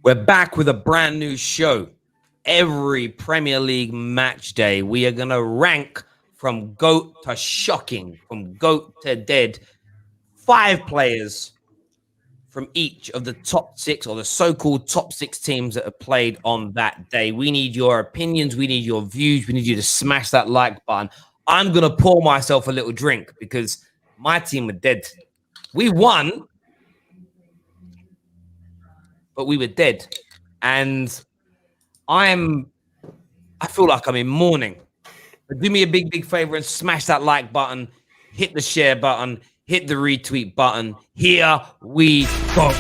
We're back with a brand new show. Every Premier League match day, we are going to rank from GOAT to shocking, from GOAT to dead, 5 players from each of the top 6 or the so-called top 6 teams that have played on that day. We need your opinions. We need your views. We need you to smash that like button. I'm going to pour myself a little drink because my team were dead. We won, but we were dead. And I feel like I'm in mourning. But do me a big favor and smash that like button, hit the share button, hit the retweet button. Here we go.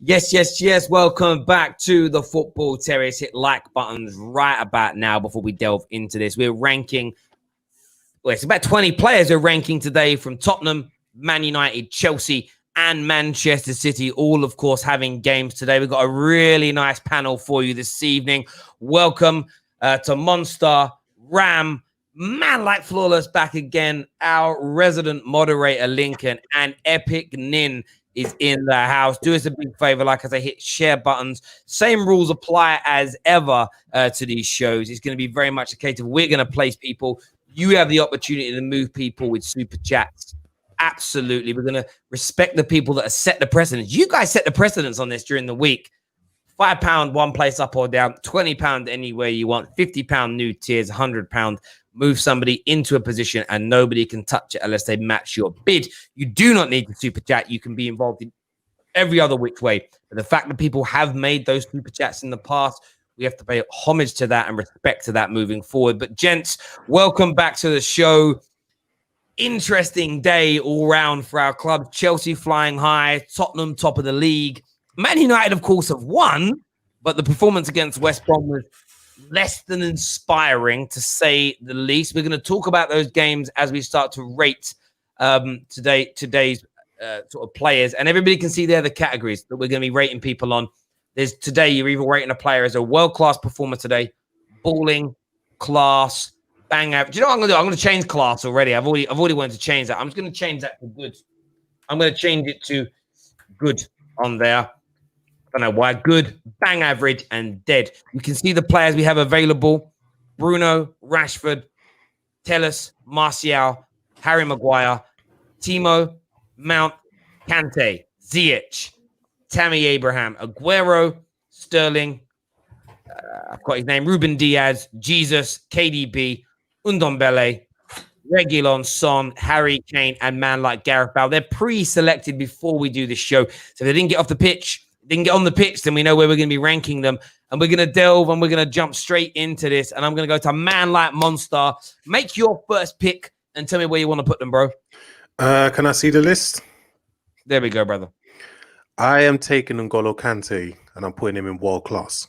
Yes. Welcome back to the Football Terrace. Hit like buttons right about now before we delve into this. We're ranking, it's about 20 players we're ranking today from Tottenham, Man United, Chelsea, and Manchester City, all, of course, having games today. We've got a really nice panel for you this evening. Welcome to Monster, Ram, Man Like Flawless back again, our resident moderator, Lincoln, and Epic Nin is in the house. Do us a big favor, like I say, hit share buttons. Same rules apply as ever to these shows. It's going to be very much a case of we're going to place people. You have the opportunity to move people with super chats. Absolutely. We're going to respect the people that have set the precedence. You guys set the precedence on this during the week. £5, one place up or down, £20 anywhere you want, £50 new tiers, £100. Move somebody into a position and nobody can touch it unless they match your bid. You do not need to super chat. You can be involved in every other which way. But the fact that people have made those super chats in the past, we have to pay homage to that and respect to that moving forward. But gents, welcome back to the show. Interesting day all round for our club. Chelsea flying high, Tottenham top of the league. Man United, of course, have won, but the performance against West Brom was less than inspiring, to say the least. We're going to talk about those games as we start to rate today's sort of players, and everybody can see there the categories that we're going to be rating people on. There's today you're either rating a player as a world-class performer today, balling, class, bang average. You know what I'm going to do? I'm going to change class already. I've already wanted to change that. I'm just going to change that to good. I'm going to change it to good on there. I don't know why. Good, bang average, and dead. You can see the players we have available. Bruno, Rashford, Terrace, Martial, Harry Maguire, Timo, Mount, Kante, Ziyech, Tammy Abraham, Aguero, Sterling, I've got his name, Ruben Diaz, Jesus, KDB, Ndombele, Reguilon, Son, Harry Kane, and man like Gareth Bale. They're pre-selected before we do this show. So if they didn't get off the pitch, didn't get on the pitch, then we know where we're going to be ranking them. And we're going to delve and we're going to jump straight into this. And I'm going to go to Man Like Monster. Make your first pick and tell me where you want to put them, bro. Can I see the list? There we go, brother. I am taking N'Golo Kante and I'm putting him in world class.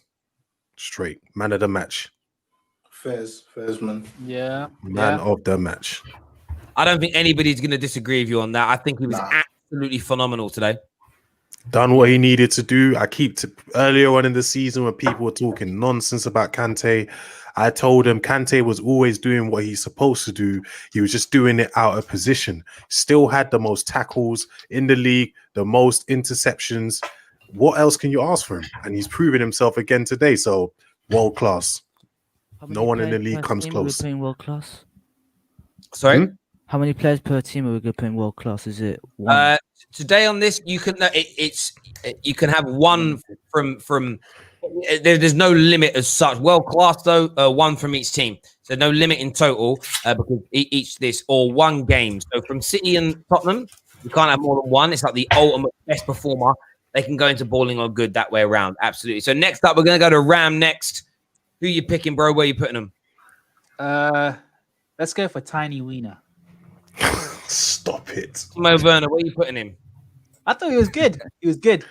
Straight. Man of the match. Fairs, man. Yeah. Man of the match. I don't think anybody's going to disagree with you on that. I think he was absolutely phenomenal today. Done what he needed to do. Earlier on in the season when people were talking nonsense about Kante, I told him Kante was always doing what he's supposed to do. He was just doing it out of position. Still had the most tackles in the league, the most interceptions. What else can you ask for him? And he's proven himself again today. So world class. No one in the league comes close. Playing world class. Sorry? How many players per team are we going to put in world class? Is it one? Today on this, you can you can have one from there's no limit as such. World class though, one from each team, so no limit in total because each this or one game. So from City and Tottenham, you can't have more than one. It's like the ultimate best performer. They can go into balling or good that way around. Absolutely. So next up, we're going to go to Ram next. Who you picking, bro? Where you putting them? Let's go for Tiny Wiener. Stop it. Mo Werner, where you putting him? I thought he was good. He was good.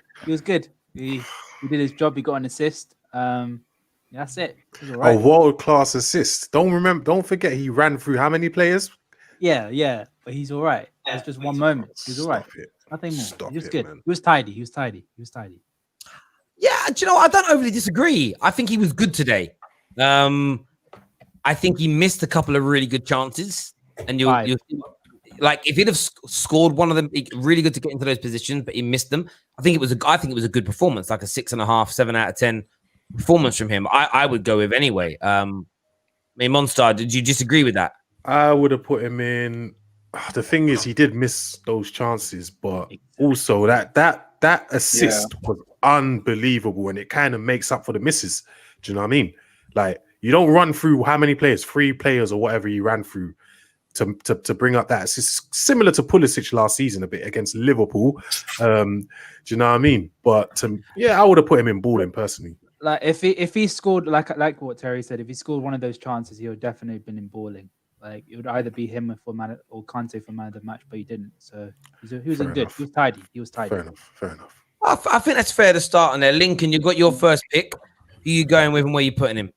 He did his job. He got an assist. That's it. Right. A world class assist. Don't forget he ran through how many players? Yeah, but he's all right. It's just one moment. He's all right. Stop it. Nothing more. Stop He was it, good. man. He was tidy. He was tidy. Yeah, do you know, I don't overly disagree. I think he was good today. I think he missed a couple of really good chances, and you'll like if he'd have scored one of them, really good to get into those positions, but he missed them. I think it was a good performance, like a 6.5, 7 out of 10 performance from him. I would go with anyway. I mean, Monster, did you disagree with that? I would have put him in. The thing is, he did miss those chances, but also that assist was unbelievable, and it kind of makes up for the misses. Do you know what I mean? Like, you don't run through how many players, 3 players or whatever you ran through to bring up that assist. Similar to Pulisic last season a bit against Liverpool. Do you know what I mean? But I would have put him in balling personally. Like if he scored like what Terry said, if he scored one of those chances, he would definitely have been in balling. Like it would either be him or Kante for man of the match, but he didn't. So he was in good. He was tidy. Fair enough. I think that's fair to start on there. Lincoln, you got your first pick. Who you going with and where you putting him?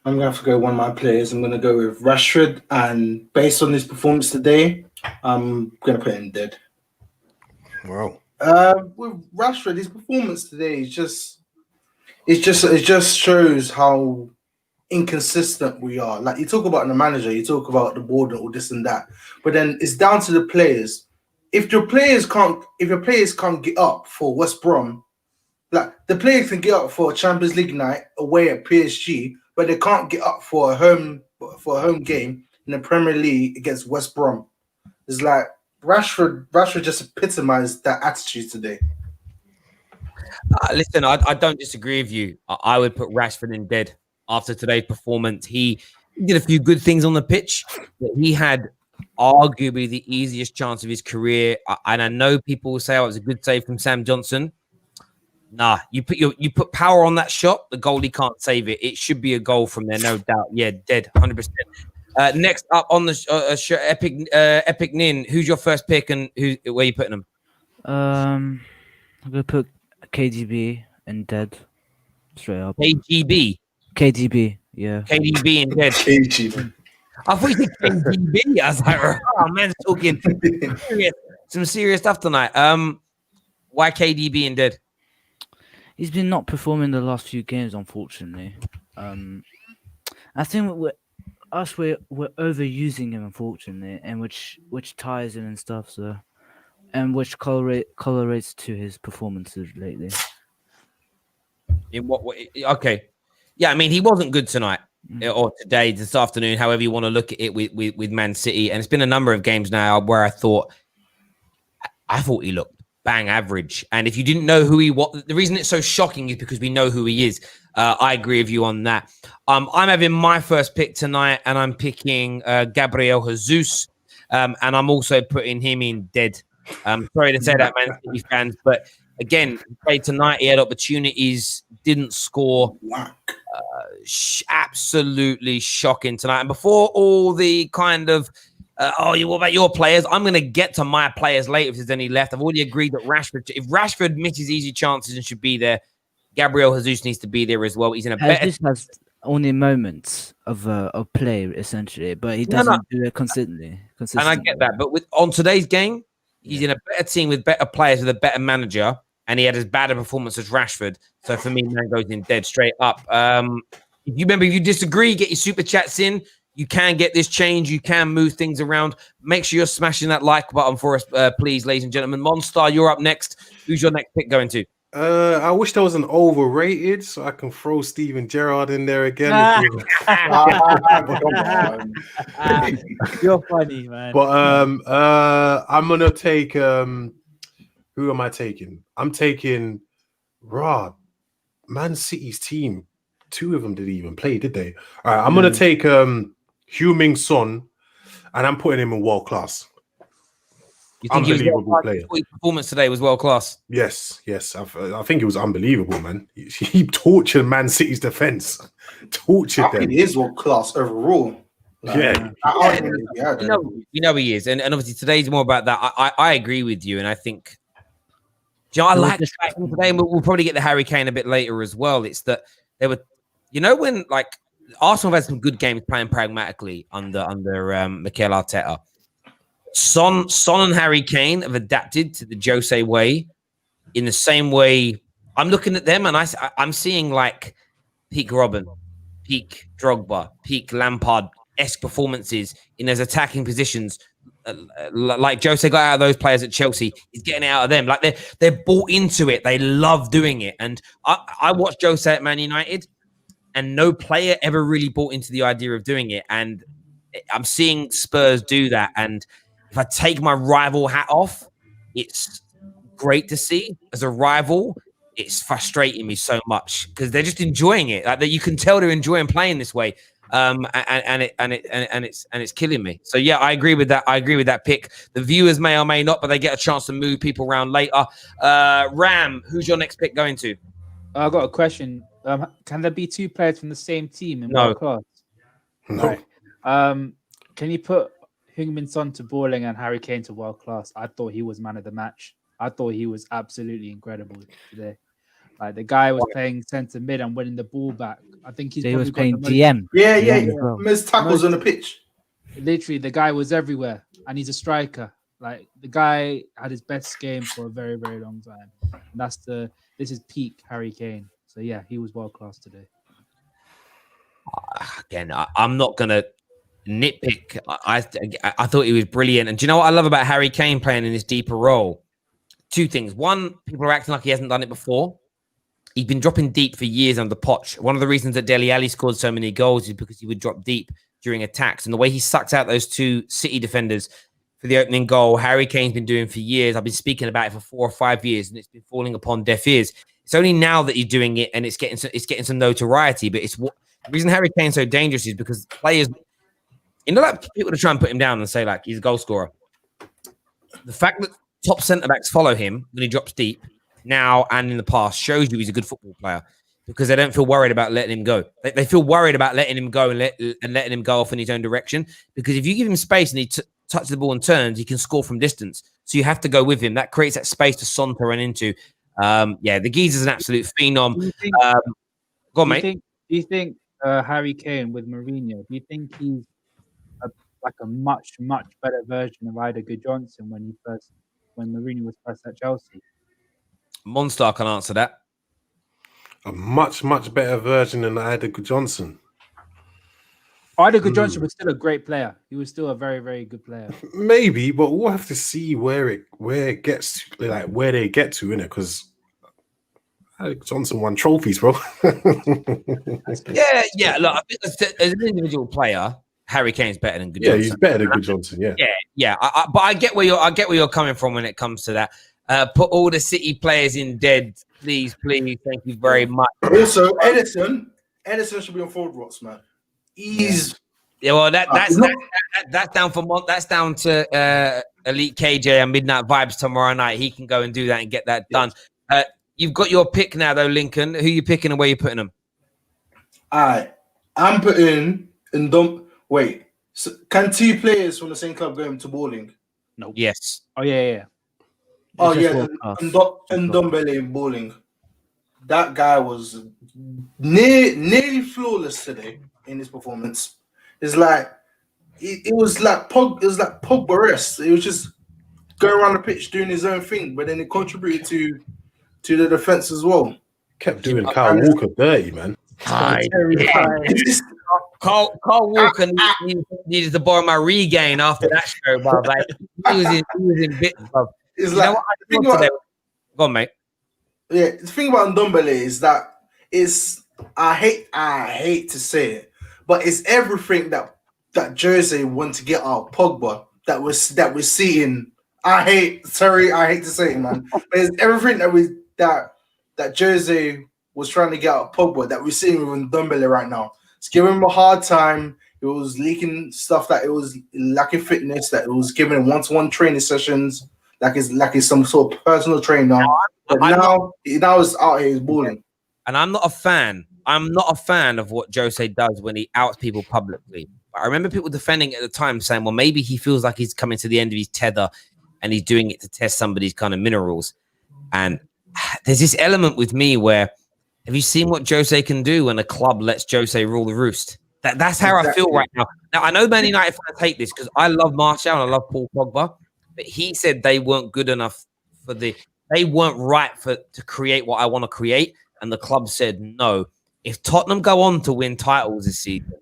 I'm going to have to go one of my players. I'm going to go with Rashford. And based on his performance today, I'm going to put him dead. Wow. With Rashford, his performance today is it just shows how inconsistent we are. Like, you talk about the manager, you talk about the board and all this and that, but then it's down to the players. If your players can't get up for West Brom, like the players can get up for a Champions League night away at PSG, but they can't get up for a home game in the Premier League against West Brom. It's like Rashford just epitomized that attitude today. Listen, I don't disagree with you. I would put Rashford in dead after today's performance. He did a few good things on the pitch, but he had arguably the easiest chance of his career. And I know people will say, it was a good save from Sam Johnson. Nah, you put power on that shot, the goalie can't save it. It should be a goal from there, no doubt. Yeah, dead, 100%. Next up on the Epic Nin, who's your first pick and where are you putting them? I'm gonna put KDB and dead straight up. KDB, yeah. KDB and dead. KGB. I thought you said KDB. I was like, oh, man's talking some serious stuff tonight. Why KDB and dead? He's been not performing the last few games, unfortunately. I think we're overusing him, unfortunately, and which ties him and stuff. So, and which correlates to his performances lately. In what way? Okay, yeah. I mean, he wasn't good tonight or today, this afternoon. However you want to look at it with Man City, and it's been a number of games now where I thought he looked bang average. And if you didn't know who he was, the reason it's so shocking is because we know who he is. I agree with you on that. I'm having my first pick tonight, and I'm picking Gabriel Jesus, and I'm also putting him in dead. Sorry to say that, Man City fans, but again, he played tonight. He had opportunities, didn't score. Absolutely shocking tonight. And before all the kind of what about your players? I'm going to get to my players later if there's any left. I've already agreed that if Rashford misses easy chances and should be there, Gabriel Jesus needs to be there as well. He's in a better... Jesus has only moments of play, essentially, but he doesn't do it consistently. And I get that. But on today's game, he's in a better team with better players, with a better manager, and he had as bad a performance as Rashford. So for me, man goes in dead straight up. If you disagree, get your super chats in. You can get this change. You can move things around. Make sure you're smashing that like button for us, please, ladies and gentlemen. Monster, you're up next. Who's your next pick going to? I wish there was an overrated so I can throw Steven Gerrard in there again. You're funny, man. But I'm gonna take who am I taking? I'm taking Man City's team. 2 of them didn't even play, did they? All right, I'm gonna take Heung-min Son, and I'm putting him in world class. You think unbelievable player. His performance today was world class. Yes. I think it was unbelievable, man. He tortured Man City's defense. Tortured them. He is world class overall. Yeah. You know he is, and obviously today's more about that. I agree with you, and I think. I like the fact today, and we'll probably get the Harry Kane a bit later as well. It's that they were, when like Arsenal have had some good games playing pragmatically under Mikel Arteta. Son and Harry Kane have adapted to the Jose way in the same way. I'm looking at them and I'm seeing like peak Robin, peak Drogba, peak Lampard-esque performances in those attacking positions. Like Jose got out of those players at Chelsea, he's getting it out of them. Like they're bought into it. They love doing it. And I watched Jose at Man United, and no player ever really bought into the idea of doing it. And I'm seeing Spurs do that. And if I take my rival hat off, it's great to see. As a rival, it's frustrating me so much because they're just enjoying it. Like that, you can tell they're enjoying playing this way. And it's killing me. So yeah, I agree with that. I agree with that pick. The viewers may or may not, but they get a chance to move people around later. Ram, who's your next pick going to? I got a question. Can there be 2 players from the same team in No. world class? No. Right. Can you put Heung-min Son to balling and Harry Kane to world class? I thought he was man of the match. I thought he was absolutely incredible today. Like the guy was playing centre mid and winning the ball back. I think He was playing DM. Yeah. Well. Most tackles on the pitch. Literally, the guy was everywhere, and he's a striker. Like the guy had his best game for a very, very long time. And this is peak Harry Kane. So yeah, he was world class today. Again, I'm not gonna nitpick. I thought he was brilliant. And do you know what I love about Harry Kane playing in this deeper role? 2 things. One, people are acting like he hasn't done it before. He's been dropping deep for years under Poch. One of the reasons that Dele Alli scored so many goals is because he would drop deep during attacks. And the way he sucks out those 2 City defenders for the opening goal, Harry Kane's been doing for years. I've been speaking about it for 4 or 5 years, and it's been falling upon deaf ears. It's only now that he's doing it, and it's getting some notoriety. But the reason Harry Kane's so dangerous is because players, like people to try and put him down and say like he's a goal scorer. The fact that top centre backs follow him when he drops deep now and in the past shows you he's a good football player because they don't feel worried about letting him go. They feel worried about letting him go and letting him go off in his own direction, because if you give him space and he touches the ball and turns, he can score from distance. So you have to go with him. That creates that space to Son to run into. The geezer's an absolute phenom. Go on, mate. Do you think Harry Kane with Mourinho, do you think he's a much, much better version of Ida Johnson when Mourinho was first at Chelsea? Monstar can answer that. A much, much better version than Ida Johnson. Ida Johnson was still a great player. He was still a very, very good player. Maybe, but we'll have to see where it gets to, like where they get to, innit? Because Johnson won trophies, bro. Yeah. Look, I think as an individual player, Harry Kane's better than Good Johnson. Yeah, he's better than Good Johnson. Yeah. But I get where you're coming from when it comes to that. Put all the City players in dead, please. Thank you very much. Also, Edison should be on forward rocks, man. Well, that's down to Elite KJ and Midnight Vibes tomorrow night. He can go and do that and get that done. You've got your pick now, though, Lincoln. Who you picking and where you putting them? All right, I'm putting in. Wait, so can 2 players from the same club go into balling? No. Yes. Oh yeah. Oh yeah, and Ndombele in balling. That guy was nearly flawless today in his performance. It's like it was like Pogba-esque. It was just going around the pitch doing his own thing, but then it contributed to the defense as well. Kept doing Kyle Walker dirty, man. Carl Walker needed to borrow my regain after that show, bro. Like he was in bits, bro. It's like go on, mate. Yeah, the thing about Ndombele is that I hate to say it, but it's everything that Jose want to get out of Pogba that we're seeing. I hate to say it, man, but it's everything that Jose was trying to get out of Pogba that we're seeing with Ndombele right now. It's giving him a hard time. It was leaking stuff, that it was lacking fitness, that it was giving him one-to-one training sessions, like it's some sort of personal trainer. But now it's out here, he's balling. And I'm not a fan. I'm not a fan of what Jose does when he outs people publicly. I remember people defending it at the time, saying, well, maybe he feels like he's coming to the end of his tether and he's doing it to test somebody's kind of minerals. And there's this element with me where Have you seen what Jose can do when a club lets Jose rule the roost? That's how I feel right now. Now, I know Man United fans hate this because I love Martial and I love Paul Pogba, but he said they weren't good enough they weren't right to create what I want to create, and the club said no. If Tottenham go on to win titles this season,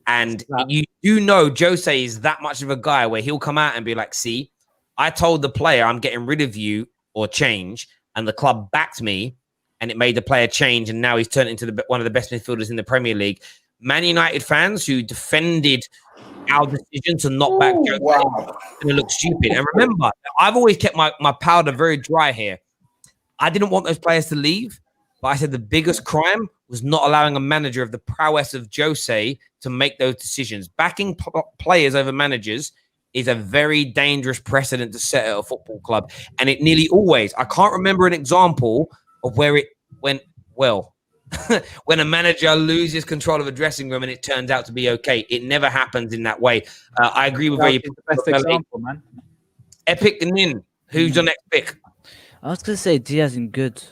and you know Jose is that much of a guy where he'll come out and be like, see, I told the player I'm getting rid of you or change, and the club backed me, and it made the player change, and now he's turned into one of the best midfielders in the Premier League. Man United fans who defended our decision to knock back Jose going to look stupid. And remember, I've always kept my powder very dry here. I didn't want those players to leave, but I said the biggest crime was not allowing a manager of the prowess of Jose to make those decisions. Backing players over managers is a very dangerous precedent to set at a football club. And it nearly always, I can't remember an example of where it went well. When a manager loses control of a dressing room and it turns out to be okay. It never happens in that way. I agree with you. The best example, man. Epic Nin, who's your next pick? I was gonna say Diaz in good.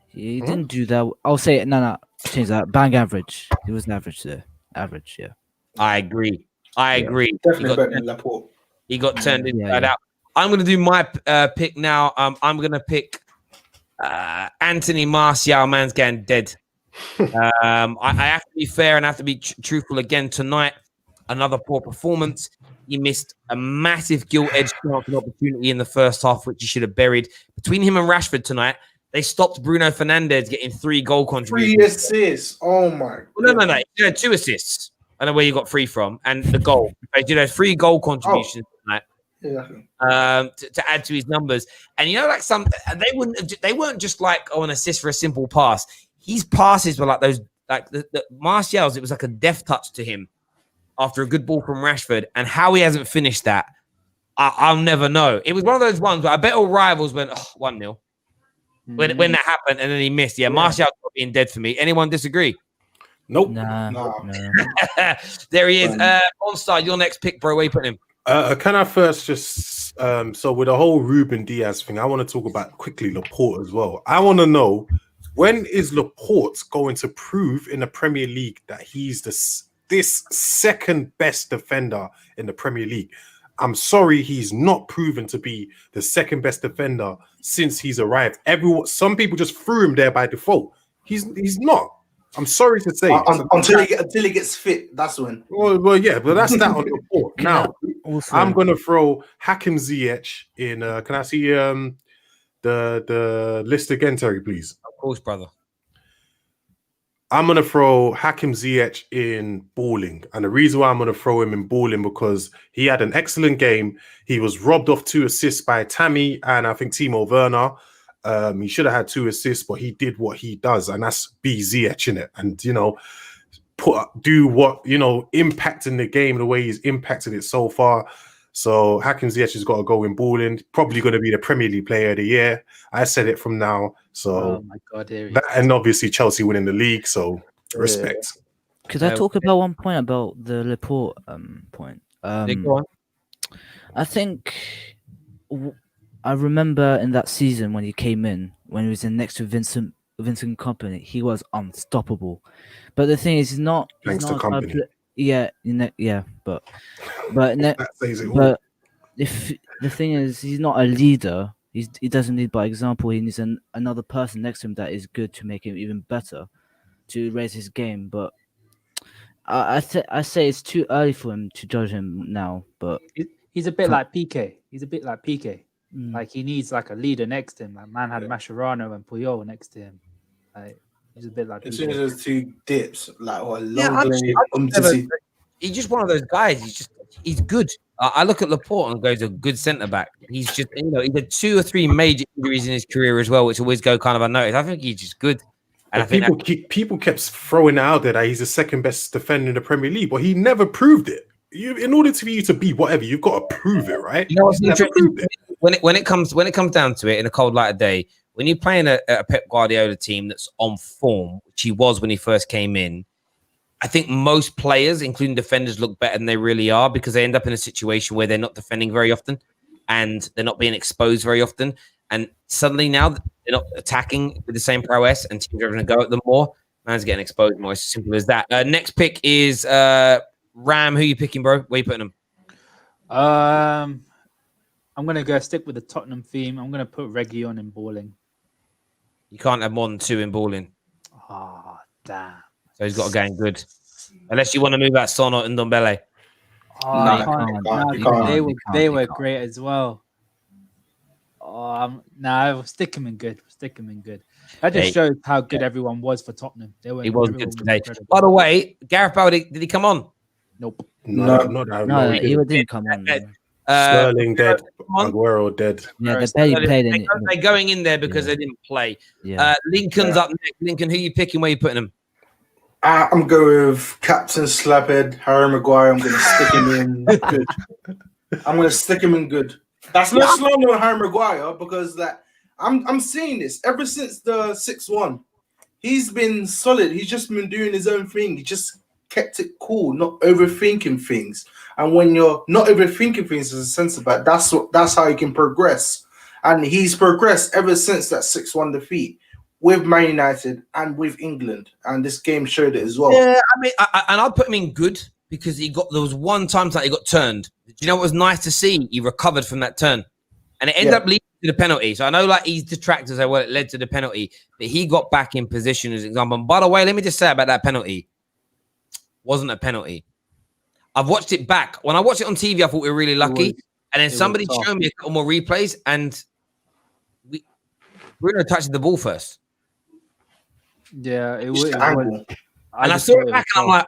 He didn't do that. I'll say no. Change that. Bang average. He was an average there. Average, yeah. I agree. Definitely better than Laporte. He got turned inside out. I'm going to do my pick now. I'm going to pick Anthony Martial. Man's getting dead. I have to be fair and have to be truthful again tonight. Another poor performance. He missed a massive gilt-edged chance and opportunity in the first half, which he should have buried. Between him and Rashford tonight, they stopped Bruno Fernandes getting 3 goal contributions. 3 assists. Oh my! No. You had 2 assists. I don't know where you got 3 from, and the goal. You know, 3 goal contributions tonight. To add to his numbers. And you know, like they weren't just like an assist for a simple pass. His passes were like those, like the Martial's. It was like a death touch to him after a good ball from Rashford, and how he hasn't finished that, I'll never know. It was one of those ones where I bet all rivals went 1-0 when that happened, and then he missed. Yeah, Martial's not being dead for me. Anyone disagree? Nope. No. There he is. Onstar, your next pick, bro. Where you putting him? Can I first just so with the whole Ruben Diaz thing, I want to talk about quickly Laporte as well. I want to know, when is Laporte going to prove in the Premier League that he's this second best defender in the Premier League? I'm sorry, he's not proven to be the second best defender since he's arrived. Some people just threw him there by default. He's not. I'm sorry to say. Until he gets fit, that's when. Well, yeah, but that's that on the board. Now, I'm going to throw Hakim Ziyech in. Can I see the list again, Terry, please? Of course, brother. I'm going to throw Hakim Ziyech in balling. And the reason why I'm going to throw him in balling, because he had an excellent game. He was robbed of 2 assists by Tammy and I think Timo Werner. He should have had 2 assists, but he did what he does, and that's be Ziyech in it. And, you know, impacting the game the way he's impacted it so far. So Hakim Ziyech has got to go in balling. Probably going to be the Premier League Player of the Year. I said it from now. So, oh my God, and obviously Chelsea winning the league. So respect. Could I talk about one point about the Laporte point? Go on. I think I remember in that season when he came in, when he was in next to Vincent Kompany, he was unstoppable. But the thing is, he's not. Thanks to Kompany. But if the thing is, he's not a leader. He doesn't lead by example. He needs another person next to him that is good to make him even better, to raise his game. But I say it's too early for him to judge him now. But he's a bit like PK. Like he needs like a leader next to him. Like man had Mascherano and Puyol next to him. Like he's a bit like as soon as those 2 dips, like he's just one of those guys. He's good. I look at Laporte and goes a good centre back. He's just, he had 2 or 3 major injuries in his career as well, which always go kind of unnoticed. I think he's just good. And people kept throwing out there that he's the second best defender in the Premier League, but he never proved it. In order for you to be whatever, you've got to prove it, right? You know what's interesting? When it comes down to it, in a cold light of day, when you're playing a Pep Guardiola team that's on form, which he was when he first came in, I think most players, including defenders, look better than they really are because they end up in a situation where they're not defending very often and they're not being exposed very often. And suddenly now they're not attacking with the same prowess, and teams are going to go at them more. Man's getting exposed more. It's as simple as that. Next pick is Ram. Who you picking, bro? Where you putting him? I'm gonna go stick with the Tottenham theme. I'm gonna put Reggie on in balling. You can't have more than 2 in balling. Oh, damn. So he's got to go in good. Unless you want to move out Son or Ndombele. Oh, No, you can't. you can't. They were great as well. Oh, we'll stick him in good. That just shows how good everyone was for Tottenham. He was good today. By the way, Gareth Bale, did he come on? Nope. No, he didn't come on. Man. Sterling dead, Maguire dead. Yeah, they barely played any. They're going in there because they didn't play. Yeah. Lincoln's up next. Lincoln, who you picking? Where you putting him? I'm going with Captain Slabhead, Harry Maguire. I'm going to stick him in good. I'm going to stick him in good. That's no slander on Harry Maguire because that I'm seeing this ever since the 6-1. He's been solid. He's just been doing his own thing. He just kept it cool, not overthinking things. And when you're not overthinking things as a centre back, that's how you can progress. And he's progressed ever since that 6-1 defeat with Man United and with England. And this game showed it as well. Yeah, I mean, I'll put him in good because there was one time that he got turned. Do you know what was nice to see? He recovered from that turn. And it ended up leading to the penalty. So I know like he's detractors say, well, it led to the penalty. But he got back in position as an example. And by the way, let me just say about that penalty. Wasn't a penalty. I've watched it back. When I watched it on TV, I thought we were really lucky. And then somebody showed me a couple more replays, and Bruno touched the ball first. Yeah, it was. And I saw it back, and I'm like,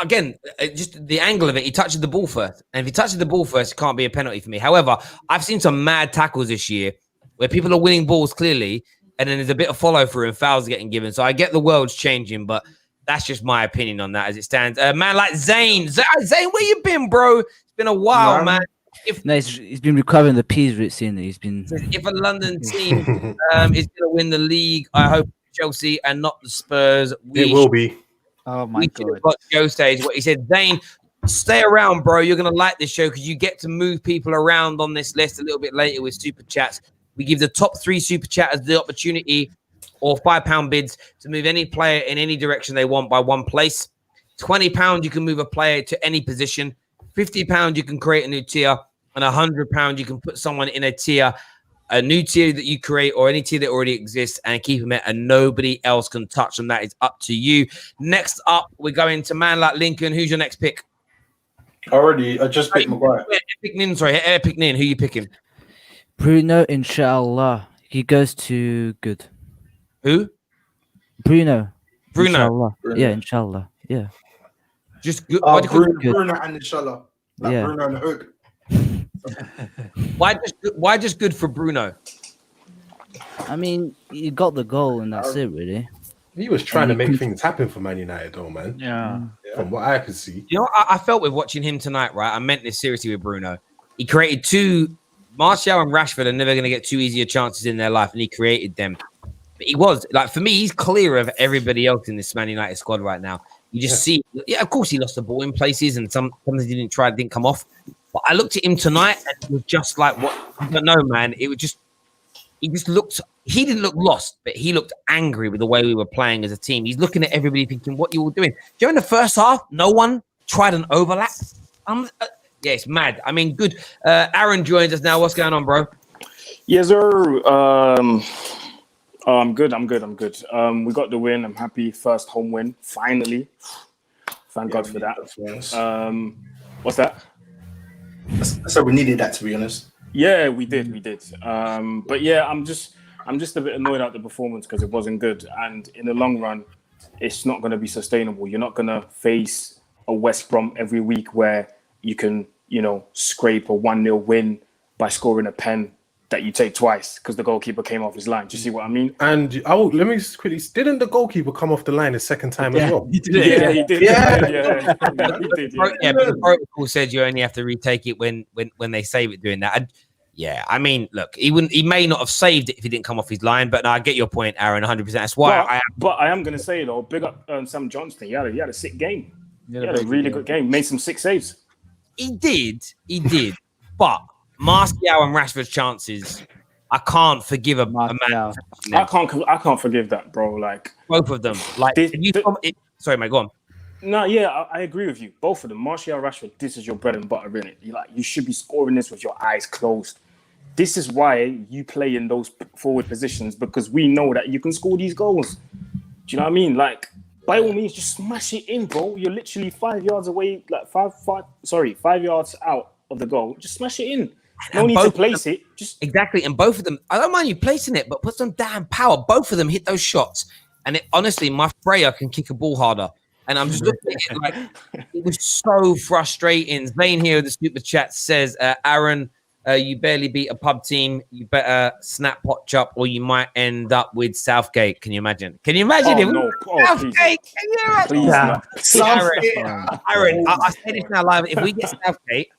again, just the angle of it. He touches the ball first, and if he touches the ball first, it can't be a penalty for me. However, I've seen some mad tackles this year where people are winning balls clearly, and then there's a bit of follow through and fouls getting given. So I get the world's changing, but that's just my opinion on that as it stands. Man like Zane, where you been, bro? It's been a while, man. He's been recovering the peas recently. He's been. If a London team is going to win the league, I hope Chelsea and not the Spurs. It will be. Oh my god! Got Joe stage what he said. Zane, stay around, bro. You're going to like this show because you get to move people around on this list a little bit later with super chats. We give the top 3 super chatters the opportunity, or £5 bids, to move any player in any direction they want by 1 place. £20, you can move a player to any position. £50, you can create a new tier. And £100, you can put someone in a tier, a new tier that you create or any tier that already exists, and keep them in, and nobody else can touch them. That is up to you. Next up, we're going to man like Lincoln. Who's your next pick? I just picked Maguire. Epic Nin. Who you picking? Bruno, inshallah. He goes to good. Who? Bruno. Bruno. Yeah, inshallah. Yeah. Just good. Bruno and inshallah. Yeah. Bruno and the hook. Why just good for Bruno? I mean, you got the goal and that's it, really. He was trying to make things happen for Man United, though, man. Yeah. From what I could see. You know, I felt with watching him tonight, right? I meant this seriously with Bruno. He created 2. Martial and Rashford are never going to get 2 easier chances in their life, and he created them. But he was, like, for me, he's clearer of everybody else in this Man United squad right now. You just see, of course, he lost the ball in places, and sometimes he didn't come off. But I looked at him tonight, and it was just like, what? I don't know, man. He didn't look lost, but he looked angry with the way we were playing as a team. He's looking at everybody thinking, what you all doing? During the first half, no one tried an overlap. Yeah, it's mad. I mean, good. Aaron joins us now. What's going on, bro? Yes, sir. I'm good. We got the win. I'm happy. First home win, finally. Thank God for that. What's that? I said we needed that, to be honest. Yeah, we did. But yeah, I'm just a bit annoyed at the performance because it wasn't good. And in the long run, it's not going to be sustainable. You're not going to face a West Brom every week where you can, scrape a 1-0 win by scoring a pen that you take twice because the goalkeeper came off his line. Do you see what I mean? And let me just quickly, didn't the goalkeeper come off the line the second time as well? He did. Yeah, he did. Yeah, he did. Yeah, but the protocol said you only have to retake it when they save it doing that. And yeah, I mean, look, he may not have saved it if he didn't come off his line, but no, I get your point, Aaron, 100%. That's why But I am going to say, though, big up Sam Johnston. He had a sick game. He had a really good game. Made some 6 saves. He did. But Martial and Rashford's chances I can't forgive a man. Martial. I can't forgive that, bro. Like Both of them. Like, sorry, mate, go on. No, yeah, I agree with you. Both of them. Martial, Rashford, this is your bread and butter, innit? You should be scoring this with your eyes closed. This is why you play in those forward positions, because we know that you can score these goals. Do you know what I mean? Like, by all means, just smash it in, bro. You're literally 5 yards away, like 5 yards out of the goal. Just smash it in. No need to place it. Just exactly. And both of them, I don't mind you placing it, but put some damn power. Both of them hit those shots. And honestly, my Freya can kick a ball harder. And I'm just looking at it like it was so frustrating. Zane here with the super chat says, Aaron, you barely beat a pub team. You better snap Potch up or you might end up with Southgate. Can you imagine? Can you imagine him? No. Southgate? Can you imagine? Aaron, I say this now live. If we get Southgate,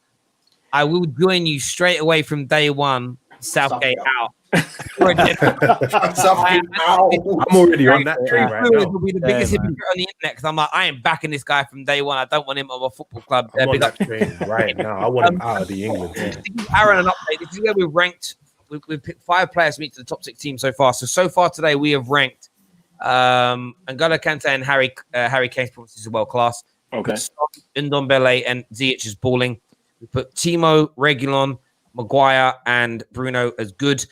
I will join you straight away from day one. Southgate out. I'm already on that train right now. Will be the biggest hypocrite on the internet because I'm like, I am backing this guy from day one. I don't want him on my football club. I'm on that train right now. I want him out of the England team. To give Aaron an update, this is where we've ranked. We've picked 5 players to meet to the top 6 teams so far. So far today, we have ranked N'Golo Kante and Harry Kane's performances are world class. Okay. Ndombele and Ziyech is balling. We put Timo, Reguilon, Maguire, and Bruno as good.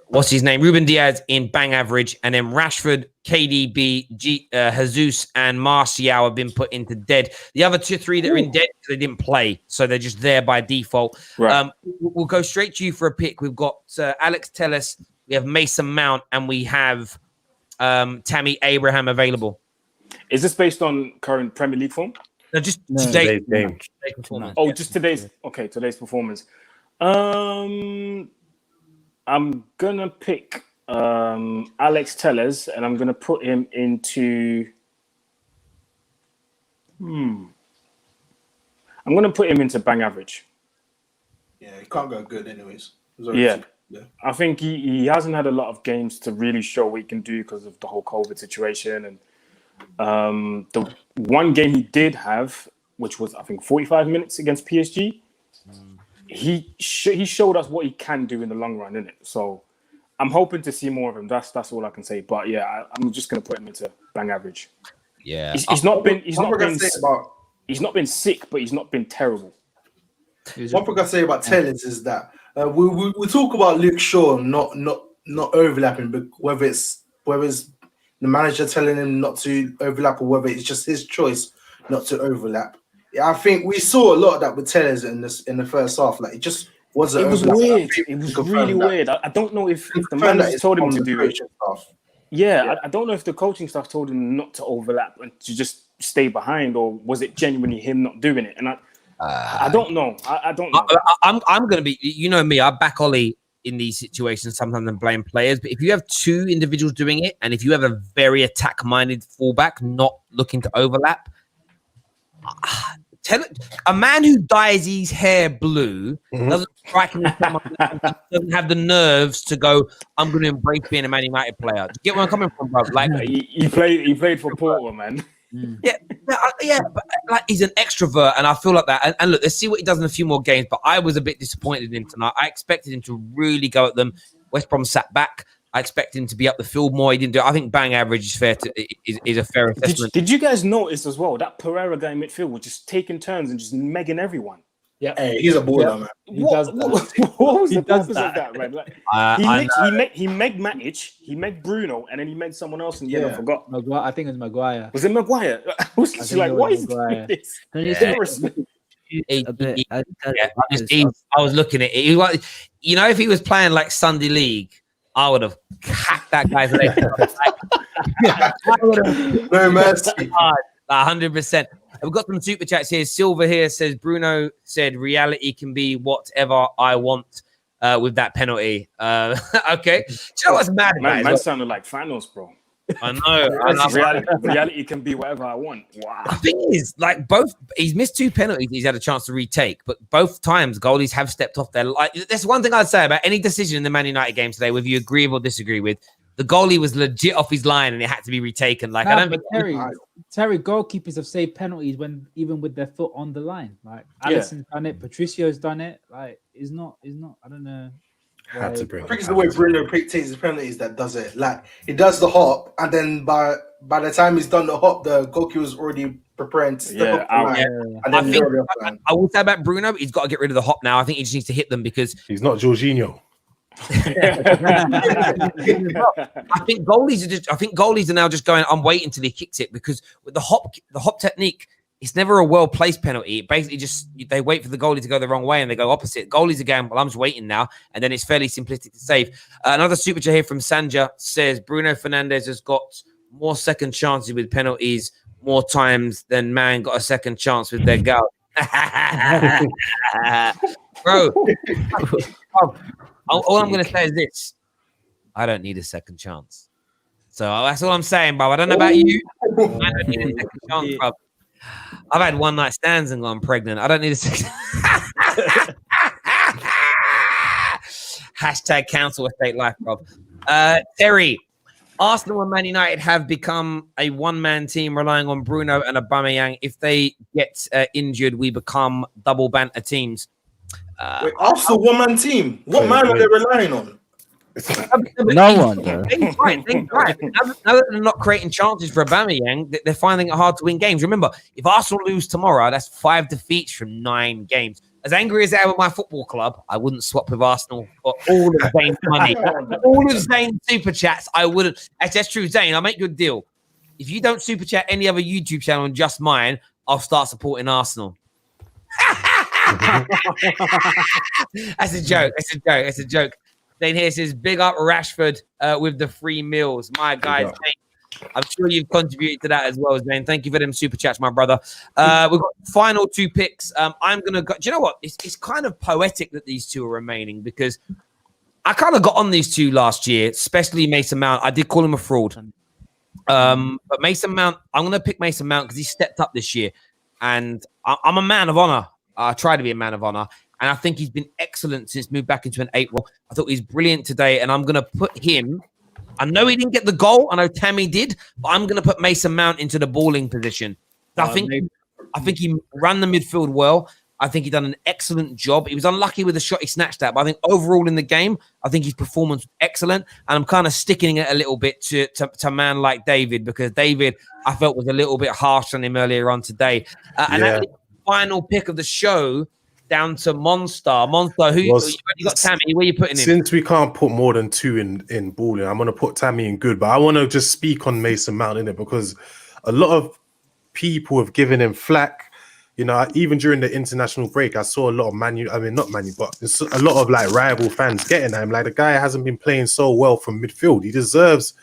What's his name? Ruben Diaz in bang average, and then Rashford, KDB, Jesus, and Martial have been put into dead. The other 3 that are in dead, they didn't play, so they're just there by default. Right. We'll go straight to you for a pick. We've got Alex Telles, we have Mason Mount, and we have Tammy Abraham available. Is this based on current Premier League form? No, just today's game. performance. Oh, just today's performance. I'm gonna pick Alex Telles, and I'm gonna put him into. I'm gonna put him into bang average. Yeah, he can't go good anyways. Yeah. I think he hasn't had a lot of games to really show what he can do because of the whole COVID situation, and the one game he did have, which was I think 45 minutes against PSG. He showed us what he can do in the long run, innit? So I'm hoping to see more of him. That's all I can say. But yeah, I'm just gonna put him into bang average. Yeah, he's not been sick, but he's not been terrible. One thing I say about Tellers is that we talk about Luke Shaw not overlapping, but whether it's the manager telling him not to overlap or whether it's just his choice not to overlap. Yeah, I think we saw a lot of that with Tellers in the first half. Like it just wasn't. It was weird. It was really weird. I don't know if the manager told him to do it. Yeah, I don't know if the coaching staff told him not to overlap and to just stay behind, or was it genuinely him not doing it? And I don't know. I don't know. I'm going to be, you know me, I back Ollie in these situations sometimes and blame players. But if you have 2 individuals doing it, and if you have a very attack-minded fullback not looking to overlap, a man who dyes his hair blue doesn't strike me as someone that doesn't have the nerves to go, I'm going to embrace being a Man United player. Do you get where I'm coming from, bro? Like he played for Porto, man. Yeah, but like he's an extrovert, and I feel like that. And look, let's see what he does in a few more games. But I was a bit disappointed in him tonight. I expected him to really go at them. West Brom sat back. I expected him to be up the field more. He didn't do it. I think bang average is fair. Is a fair assessment. Did you guys notice as well that Pereira guy in midfield was just taking turns and just megging everyone? Yeah, hey, he's a baller, man. What was the purpose of that, man? Like, he megged Matic, he megged Bruno, and then he megged someone else, and I forgot. Maguire, I think it was Maguire. Was it Maguire? I was like, why is he doing this? I was looking at it. You know, if he was playing like Sunday League, I would have hacked that guy's leg. No mercy. 100%. We've got some super chats here. Silva here says, Bruno said, reality can be whatever I want with that penalty. Okay. Do you know what's mad about it? Man sounded like Thanos, bro. I know. Reality can be whatever I want. Wow. The thing is, like, he's missed 2 penalties he's had a chance to retake, but both times goalies have stepped off there. Like, that's one thing I'd say about any decision in the Man United game today, whether you agree or disagree with. The goalie was legit off his line and it had to be retaken. Like, I don't think Terry, goalkeepers have saved penalties when even with their foot on the line. Like Alisson's done it, Patricio's done it. Like, it's not. I don't know. Had to bring I think it's it. the way Bruno takes his penalties that does it. Like he does the hop, and then by the time he's done the hop, the goalkeeper's already preparing to step up the out. line, and then they're already offline. I will say about Bruno, he's got to get rid of the hop now. I think he just needs to hit them because He's not Jorginho. I think goalies are now just going, I'm waiting till he kicks it, because with the hop technique, it's never a well-placed penalty. It basically just, they wait for the goalie to go the wrong way and they go opposite. Goalies are going, well, I'm just waiting now. And then it's fairly simplistic to save. Another super chat here from Sanja says, Bruno Fernandes has got more second chances with penalties more times than Man got a second chance with their goal. Bro, all I'm going to say is this. I don't need a second chance. So that's all I'm saying, bro. I don't know about you. I don't need a second chance, bro. I've had one night stands and gone pregnant. I don't need a second. Hashtag council estate life, bro. Terry, Arsenal and Man United have become a one-man team relying on Bruno and Aubameyang. If they get injured, we become double banter teams. Wait, Arsenal one-man team. What man are they relying on? No one, though. Right. Now that they're not creating chances for Aubameyang, they're finding it hard to win games. Remember, if Arsenal lose tomorrow, that's 5 defeats from 9 games. As angry as I am with my football club, I wouldn't swap with Arsenal for all of Zane's money. All of Zane's super chats, I wouldn't. Actually, that's true, Zane. I'll make you a deal. If you don't super chat any other YouTube channel and just mine, I'll start supporting Arsenal. That's a joke. That's a joke. Zane here says, big up Rashford with the free meals. My guys, I'm sure you've contributed to that as well, Zane. Thank you for them super chats, my brother. We've got final 2 picks. I'm going to go. Do you know what? It's kind of poetic that these 2 are remaining, because I kind of got on these 2 last year, especially Mason Mount. I did call him a fraud. But Mason Mount, I'm going to pick Mason Mount because he stepped up this year. And I'm a man of honor. I try to be a man of honor. And I think he's been excellent since moved back into an 8 role. I thought he's brilliant today. And I'm going to put him. I know he didn't get the goal. I know Tammy did. But I'm going to put Mason Mount into the balling position. I think he ran the midfield well. I think he done an excellent job. He was unlucky with the shot he snatched at. But I think overall in the game, I think his performance was excellent. And I'm kind of sticking it a little bit to a man like David, because David, I felt, was a little bit harsh on him earlier on today. And that final pick of the show, down to Monster. Monster, you got Tammy? Where you putting him? Since we can't put more than 2 in balling, I'm going to put Tammy in good. But I want to just speak on Mason Mount in it, because a lot of people have given him flack. You know, even during the international break, I saw a lot of but a lot of like rival fans getting at him. Like, the guy hasn't been playing so well from midfield. He deserves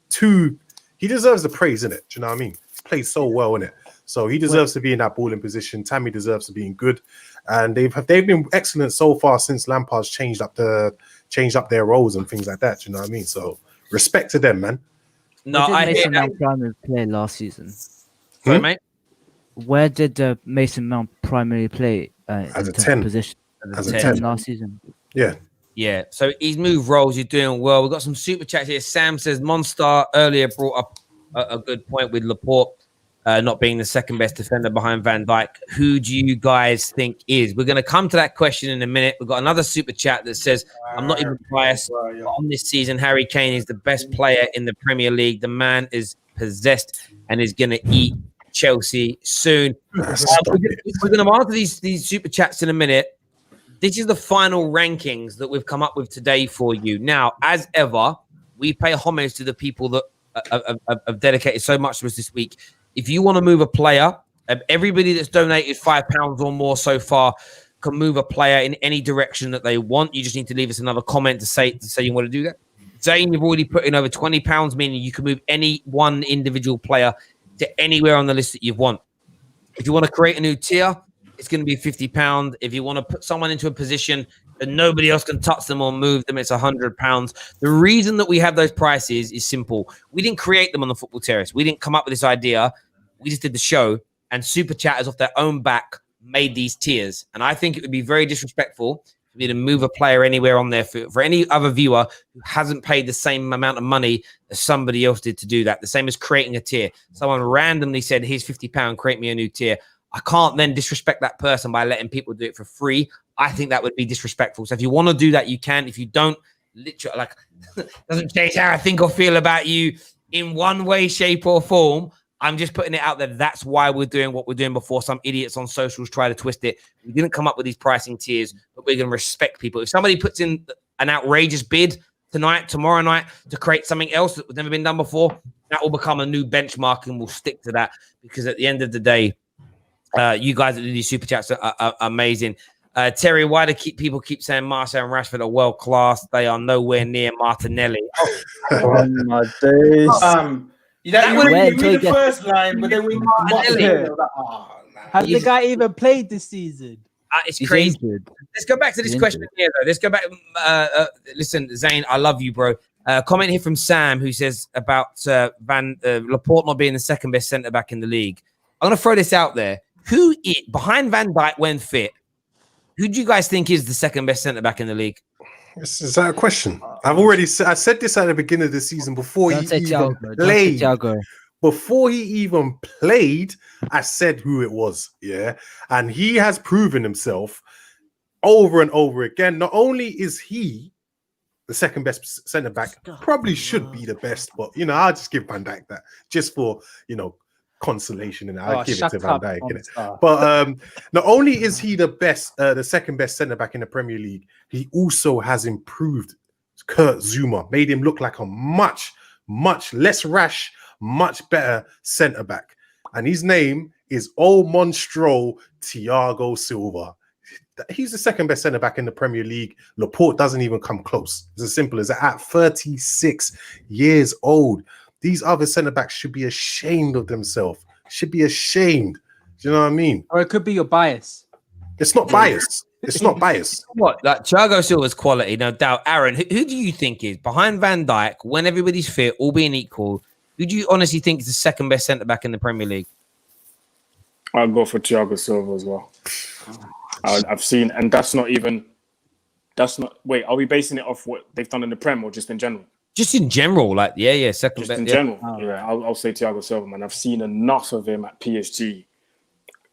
the praise, innit? Do you know what I mean? He's played so well, innit? So he deserves to be in that balling position. Tammy deserves to be in good. And they've been excellent so far since Lampard's changed up their roles and things like that. Do you know what I mean? So respect to them, man. No, Where did Mason Mount primarily play last season? Sorry, mate. Where did Mason Mount primarily play as a 10 position? As a 10 last season. Yeah. So he's moved roles. He's doing well. We've got some super chats here. Sam says Monster earlier brought up a good point with Laporte not being the second best defender behind Van Dijk. Who do you guys think is? We're going to come to that question in a minute. We've got another super chat that says, I'm not even biased. But on this season, Harry Kane is the best player in the Premier League. The man is possessed and is going to eat Chelsea soon. We're going to answer these super chats in a minute. This is the final rankings that we've come up with today for you. Now, as ever, we pay homage to the people that have dedicated so much to us this week. If you want to move a player, everybody that's donated £5 or more so far can move a player in any direction that they want. You just need to leave us another comment to say you want to do that. Zane, you've already put in over £20, meaning you can move any one individual player to anywhere on the list that you want. If you want to create a new tier, it's going to be £50. If you want to put someone into a position that nobody else can touch them or move them, it's £100. The reason that we have those prices is simple. We didn't create them on the Football Terrace. We didn't come up with this idea. We just did the show, and super chatters off their own back made these tiers. And I think it would be very disrespectful for me to move a player anywhere on there for any other viewer who hasn't paid the same amount of money as somebody else did to do that. The same as creating a tier. Someone randomly said, here's £50, create me a new tier. I can't then disrespect that person by letting people do it for free. I think that would be disrespectful. So if you want to do that, you can. If you don't, literally, like, doesn't change how I think or feel about you in one way, shape, or form. I'm just putting it out there. That's why we're doing what we're doing before some idiots on socials try to twist it. We didn't come up with these pricing tiers, but we're going to respect people. If somebody puts in an outrageous bid tonight, tomorrow night, to create something else that's never been done before, that will become a new benchmark, and we'll stick to that, because at the end of the day, you guys that do these super chats are amazing. Terry, why do people keep saying Martial and Rashford are world class? They are nowhere near Martinelli. Oh my days. You read the first line, but then we Has the guy even played this season? It's crazy. Let's go back to this question here, though. Let's go back. Listen, Zane, I love you, bro. Comment here from Sam, who says about Laporte not being the second best centre back in the league. I'm going to throw this out there. Behind Van Dijk when fit, who do you guys think is the second best centre back in the league? Is that a question? I said this at the beginning of the season before he even played. Before he even played, I said who it was. Yeah. And he has proven himself over and over again. Not only is he the second best centre back, probably should be the best, but I'll just give Van Dijk that just for consolation, and I'll give it to Van Dijk. But not only is he the second best centre back in the Premier League, he also has improved Kurt Zuma, made him look like a much less rash, much better centre back. And his name is Old Monstro Thiago Silva. He's the second best centre back in the Premier League. Laporte doesn't even come close. It's as simple as that. At 36 years old, these other centre backs should be ashamed of themselves. Should be ashamed. Do you know what I mean? Or it could be your bias. It's not biased. It's not biased. What? Like Thiago Silva's quality, no doubt. Aaron, who do you think is behind Van Dijk, when everybody's fit, all being equal, who do you honestly think is the second best centre back in the Premier League? I'll go for Thiago Silva as well. I've seen, and wait, are we basing it off what they've done in the Prem or just in general? Just in general, second best. In general, I'll say Thiago Silva, man. I've seen enough of him at PSG.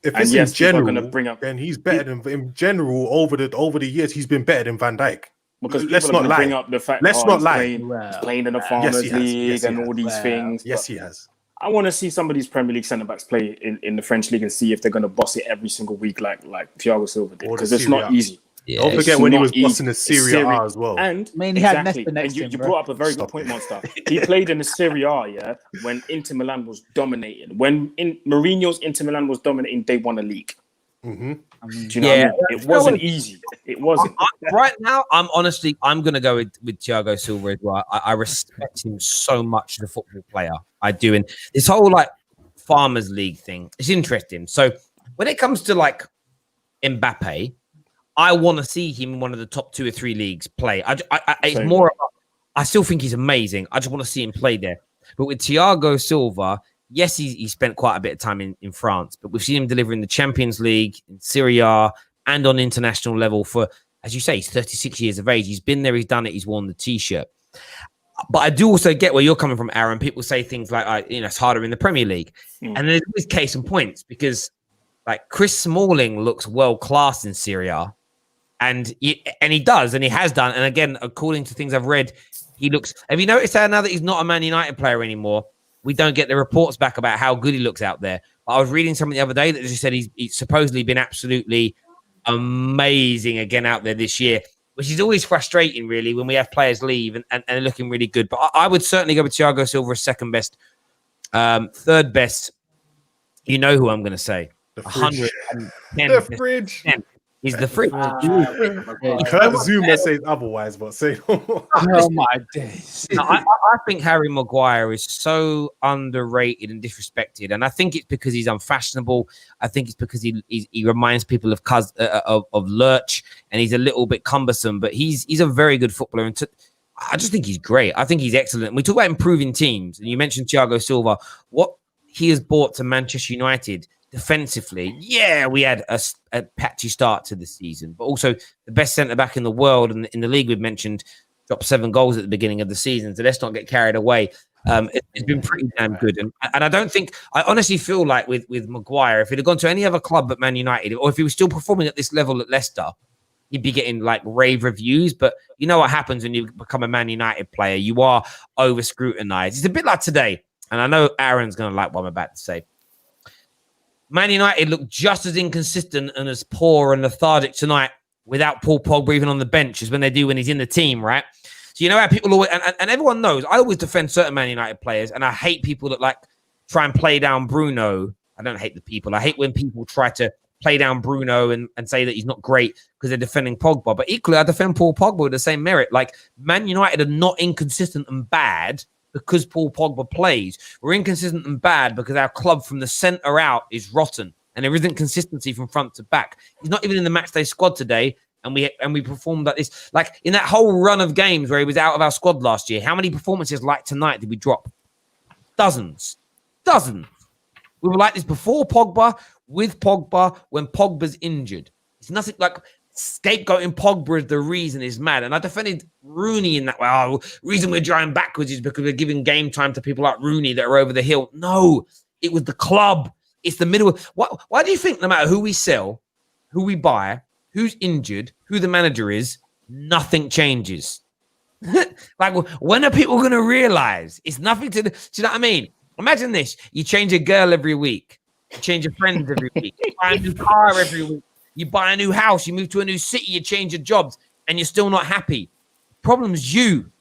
If it's in general, then he's better than in general over the years. He's been better than Van Dijk. Because let's not bring up the fact. Let's not lie. He's playing in the Farmers League and all these things. Yes, he has. I want to see some of these Premier League centre backs play in the French league and see if they're going to boss it every single week like Thiago Silva did, because it's not easy. Yeah, don't forget when he was bossing the Serie A as well. And exactly. And you brought up a very good point, Monster. He played in the Serie A, when Inter Milan was dominating. When Mourinho's Inter Milan was dominating, they won a league. Mm-hmm. Do you know what I mean? It wasn't easy. It wasn't. Right now, I'm going to go with Thiago Silva as well. I respect him so much as a football player. I do. And this whole Farmers League thing, it's interesting. So when it comes to Mbappe, I want to see him in one of the top 2 or 3 leagues play. It's more about, I still think he's amazing. I just want to see him play there. But with Thiago Silva, yes, he spent quite a bit of time in France, but we've seen him deliver in the Champions League, in Serie A, and on international level for, as you say, he's 36 years of age. He's been there, he's done it, he's worn the T-shirt. But I do also get where you're coming from, Aaron. People say things like, it's harder in the Premier League. And there's always case and points, because Chris Smalling looks world-class in Serie A. And he does, and he has done. And again, according to things I've read, he looks. Have you noticed how now that he's not a Man United player anymore, we don't get the reports back about how good he looks out there? But I was reading something the other day that just said he's supposedly been absolutely amazing again out there this year, which is always frustrating, really, when we have players leave and looking really good. But I would certainly go with Thiago Silva as second best. Third best, you know who I'm going to say. The fridge. 110. The fridge. He's the fridge. Kurt Zuma says otherwise, but say no more. Oh my days. No, I think Harry Maguire is so underrated and disrespected, and I think it's because he's unfashionable. I think it's because he reminds people of Lurch, and he's a little bit cumbersome, but he's a very good footballer. And I just think he's great. I think he's excellent. We talk about improving teams, and you mentioned Thiago Silva. What he has brought to Manchester United defensively, we had a patchy start to the season, but also the best centre-back in the world and in the league we've mentioned dropped 7 goals at the beginning of the season, so let's not get carried away. It's been pretty damn good, and I honestly feel like with Maguire, if he'd have gone to any other club but Man United, or if he was still performing at this level at Leicester, he'd be getting like rave reviews. But you know what happens when you become a Man United player? You are over scrutinized. It's a bit like today. And I know Aaron's going to like what I'm about to say. Man United looked just as inconsistent and as poor and lethargic tonight without Paul Pogba even on the bench as when they do when he's in the team, right? So you know how people always, and everyone knows, I always defend certain Man United players, and I hate people that like try and play down Bruno. I don't hate the people. I hate when people try to play down Bruno and say that he's not great because they're defending Pogba. But equally, I defend Paul Pogba with the same merit. Like, Man United are not inconsistent and bad because Paul Pogba plays. We're inconsistent and bad because our club from the centre out is rotten and there isn't consistency from front to back. He's not even in the matchday squad today, and we performed like this. Like, in that whole run of games where he was out of our squad last year, how many performances like tonight did we drop? Dozens. We were like this before Pogba, with Pogba, when Pogba's injured. It's nothing like scapegoating Pogba is the reason is mad. And I defended Rooney in that way. Oh, reason we're drawing backwards is because we're giving game time to people like Rooney that are over the hill. No, it was the club. It's the middle. Why do you think no matter who we sell, who we buy, who's injured, who the manager is, nothing changes? Like, when are people going to realize it's nothing to do? Do you know what I mean? Imagine this. You change a girl every week. You change your friends every week. You buy a new car every week. You buy a new house. You move to a new city. You change your jobs. And you're still not happy. Problem's you.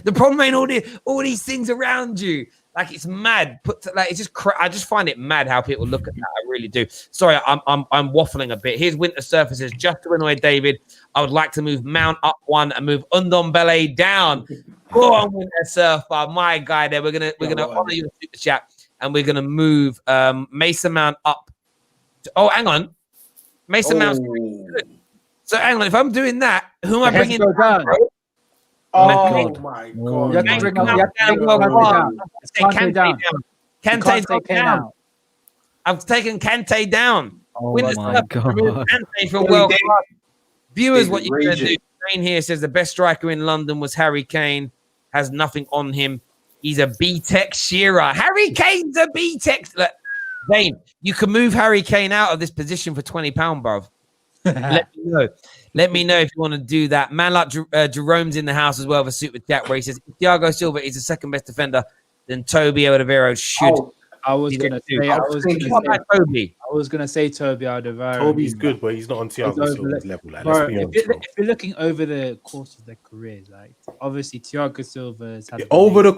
The problem ain't all these things around you. Like, it's mad. It's just I just find it mad how people look at that. I really do. Sorry, I'm waffling a bit. Here's Winter Surfaces. Just to annoy David, I would like to move Mount up one and move Ndombele down. Go on, Winter Surfer, my guy. There, we're gonna honor your super chat, and we're gonna move Mason Mount up. Hang on, Mason Mount's good. So hang on, if I'm doing that, who am I bringing down? Oh my God! You have to bring down. Kante's down. I've taken Kante down. Oh my God! Kante for World Cup. Viewers, what you're gonna do? Kane here says the best striker in London was Harry Kane. Has nothing on him. He's a B-Tech Shearer. Harry Kane's a B-Tech. Dane, you can move Harry Kane out of this position for £20, bruv. Let me know. Let me know if you want to do that. Man like Jerome's in the house as well for super chat where he says if Thiago Silva is the second best defender, then Toby Alderweireld should. I was gonna say Toby Alderweireld. Toby's good, but he's not on Thiago Silva's level. Like, let's be honest, if you're looking over the course of their careers, like obviously Thiago Silva's had over the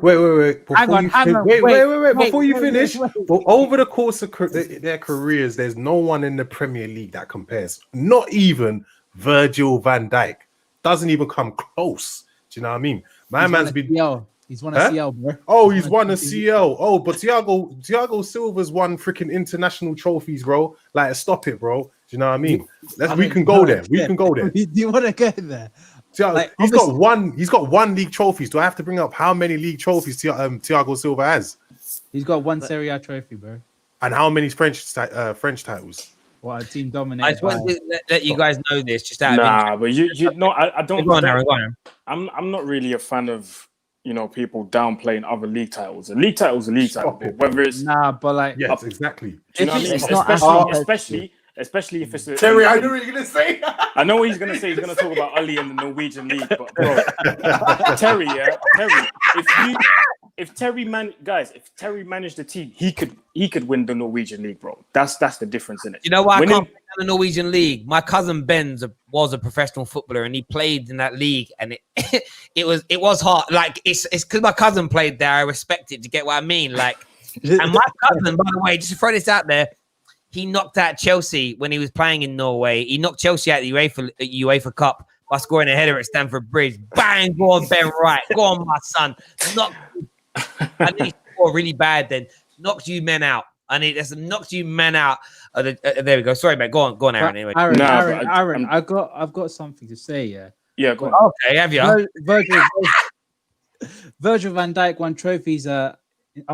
before you finish. But over the course of their careers, there's no one in the Premier League that compares. Not even Virgil van Dijk. Doesn't even come close. Do you know what I mean? Man's been. He's won a CL, bro. Oh, he's won a CL. Oh, but Thiago Silva's won freaking international trophies, bro. Like, stop it, bro. Do you know what I mean? We can go there. We can go there. Do you want to go there? He's got one league trophies. Do I have to bring up how many league trophies Thiago Silva has? He's got one Serie A trophy, bro. And how many French titles? What, a team dominated? I just want to let you guys know this. Just out of but you know, I don't. Go on. I'm not really a fan of people downplaying other league titles. A league title's a league title, whether it's but like yes, exactly. Do you know what I mean? Especially if it's Terry, I know what you're gonna say. I know what he's gonna say. He's gonna talk about Ali in the Norwegian league, but bro, Terry, if Terry managed the team, he could win the Norwegian league, bro. That's the difference in it. You know why I can't play in the Norwegian league? My cousin Ben was a professional footballer and he played in that league, and it was hard. Like, it's because my cousin played there. I respect it. To get what I mean? Like, and my cousin, by the way, just to throw this out there, he knocked out Chelsea when he was playing in Norway. He knocked Chelsea out the UEFA Cup by scoring a header at Stamford Bridge. Bang! Go on, Ben Wright. Go on, my son. I need to score really bad then. Knocked you men out. Knocked you men out. There we go. Sorry, mate. Go on, Aaron. Anyway. Aaron, I've got something to say. Yeah, go on. Okay, have you? Virgil van Dijk won trophies up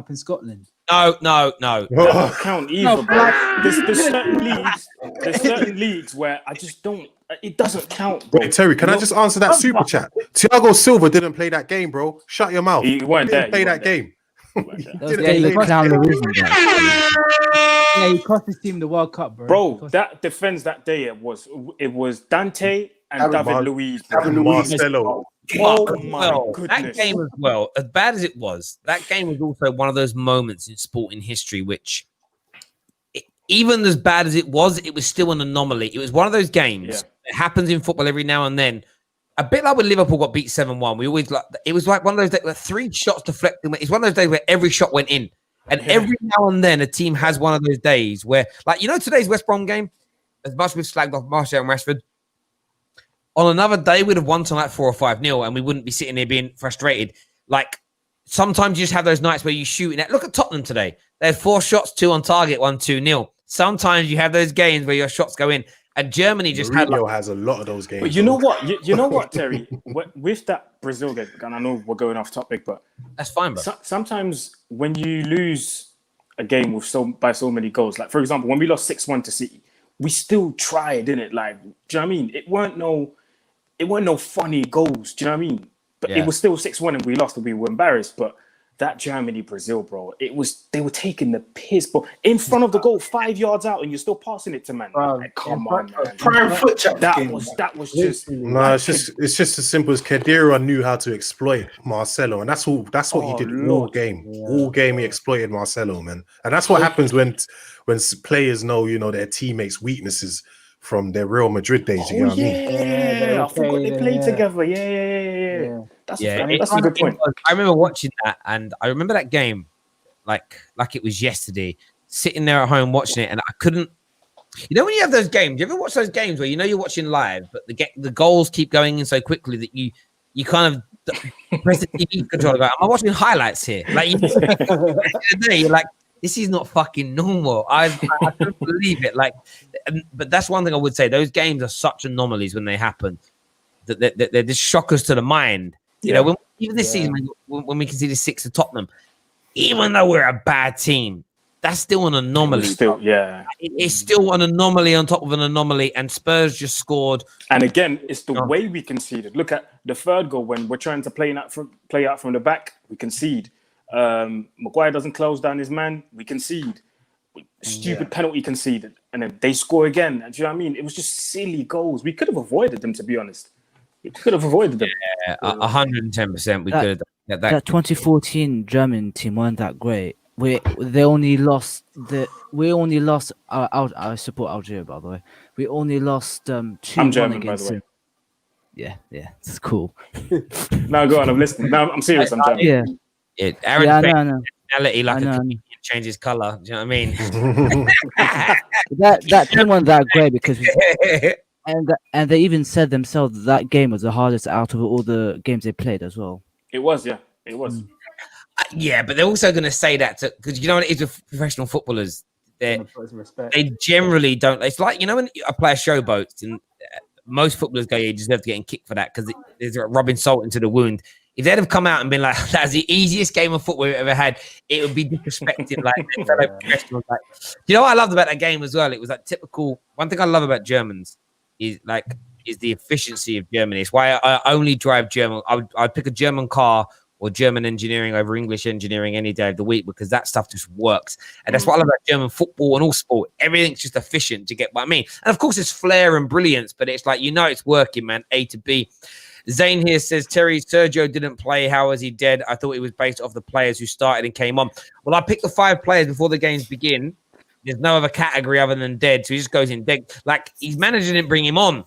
in Scotland. No. That don't count either, bro. There's certain leagues where I just don't. It doesn't count, bro. Wait, Terry, can I just answer that super chat? Thiago Silva didn't play that game, bro. Shut your mouth. He weren't there. Play that game. That was David Clown Louise. Yeah, he cost his team the World Cup, bro. Bro, that defense that day it was Dante and David Luiz. And Marcelo. Oh my That goodness. game as well, as bad as it was, that game was also one of those moments in sporting history which, even as bad as it was still an anomaly. It was one of those games. It happens in football every now and then. A bit like when Liverpool got beat 7-1. We always it was like one of those days where 3 shots deflected. It's one of those days where every shot went in. And every now and then a team has one of those days where, like, today's West Brom game, as much as we've slagged off Martial and Rashford, on another day, we'd have won to like 4 or 5-0 and we wouldn't be sitting there being frustrated. Like, sometimes you just have those nights where you shoot in it. Look at Tottenham today. They had 4 shots, 2 on target, 1-2-0. Sometimes you have those games where your shots go in. And Germany just has a lot of those games. But you know what? You know what, Terry? With that Brazil game, and I know we're going off topic, but that's fine, bro. Sometimes when you lose a game by so many goals, like for example, when we lost 6-1 to City, we still tried, didn't it? Like, do you know what I mean? It weren't no funny goals. Do you know what I mean? But it was still 6-1 and we lost and we were embarrassed. But that Germany-Brazil, bro, they were taking the piss, bro. In front of the goal, 5 yards out, and you're still passing it to man. Like, come on, man. Prime foot check. That was just it's just as simple as Khedira knew how to exploit Marcelo, and that's what he did all game. Yeah. All game he exploited Marcelo, man. And that's what happens when players know, their teammates' weaknesses from their Real Madrid days. You know what I mean? Yeah, I forgot they played together. Yeah. That's a good point. I remember watching that, and I remember that game like it was yesterday, sitting there at home watching it, and I couldn't. When you have those games, you ever watch those games where you're watching live, but the goals keep going in so quickly that you kind of press the TV controller. Am I watching highlights here? Like you're like, this is not fucking normal. I couldn't believe it. Like, but that's one thing I would say. Those games are such anomalies when they happen. That they're just shockers to the mind. Even this season, when we conceded 6 to Tottenham, even though we're a bad team, that's still an anomaly. It's still an anomaly on top of an anomaly, and Spurs just scored. And again, it's the way we conceded. Look at the third goal when we're trying to play out from the back, we concede. Maguire doesn't close down his man, we concede. Stupid penalty conceded, and then they score again. And do you know what I mean? It was just silly goals. We could have avoided them, to be honest. We could have avoided them. Yeah, 110%. We could have done that 2014 German team weren't that great. We only lost. I support Algeria, by the way. We only lost 2-1 I'm German, against by the way. Yeah, it's cool. No, go on. I'm listening. No, I'm serious. I'm German. Aaron's personality like a chameleon changes color. Do you know what I mean? that team wasn't that great because and they even said themselves that game was the hardest out of all the games they played as well. It was, yeah. It was. Yeah, but they're also going to say that because you know what it is with professional footballers. They generally don't. It's like, when a player showboats, and most footballers go, "Yeah, you deserve to get kicked for that," because it's rubbing salt into the wound. If they'd have come out and been like, "That's the easiest game of football we've ever had," it would be disrespected. Like, fellow professionals. Like, what I loved about that game as well? It was like typical. One thing I love about Germans is the efficiency of Germany. It's why I only drive German. I'd pick a German car or German engineering over English engineering any day of the week, because that stuff just works. And that's what I love about German football and all sport. Everything's just efficient, to get what I mean. And of course, it's flair and brilliance, but it's like, it's working, man. A to B. Zane here says, Terry, Sergio didn't play. How was he dead? I thought it was based off the players who started and came on. Well, I picked the 5 players before the games begin. There's no other category other than dead, so he just goes in dead. Like, his manager didn't bring him on,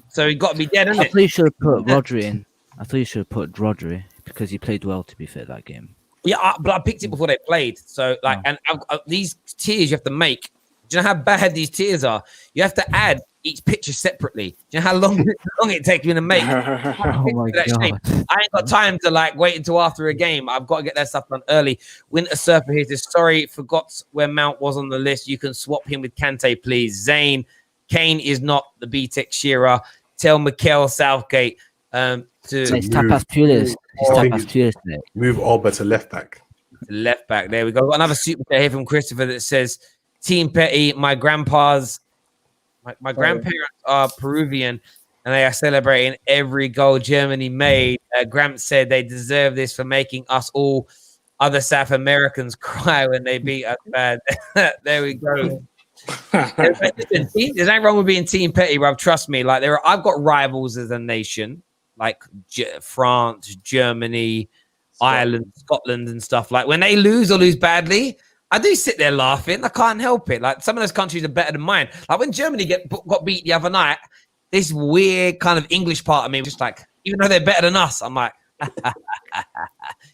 so he got to be dead, isn't it? I thought you should have put Rodri in. I thought you should have put Rodri because he played well, to be fair, that game. Yeah, but I picked it before they played. So, and these tiers you have to make. Do you know how bad these tiers are? You have to add each picture separately. Do you know how long it takes me to make? Oh my God. I ain't got time to wait until after a game. I've got to get that stuff done early. Winter Surfer here says, sorry, forgot where Mount was on the list. You can swap him with Kante, please. Zane, Kane is not the B-Tech Shearer. Tell Mikel Southgate to Tapas Pulis. Move Alba to left back. Left back. There we go. Got another super chat here from Christopher that says, Team Petty, my grandparents are Peruvian and they are celebrating every goal Germany made. Gramps said they deserve this for making us all other South Americans cry when they beat us bad. There we go. There's nothing wrong with being Team Petty, bro. Trust me. Like I've got rivals as a nation, like France, Germany, Ireland, Scotland, and stuff. Like when they lose or lose badly, I do sit there laughing. I can't help it. Like some of those countries are better than mine. Like when Germany got beat the other night, this weird kind of English part of me was just like, even though they're better than us, I'm like,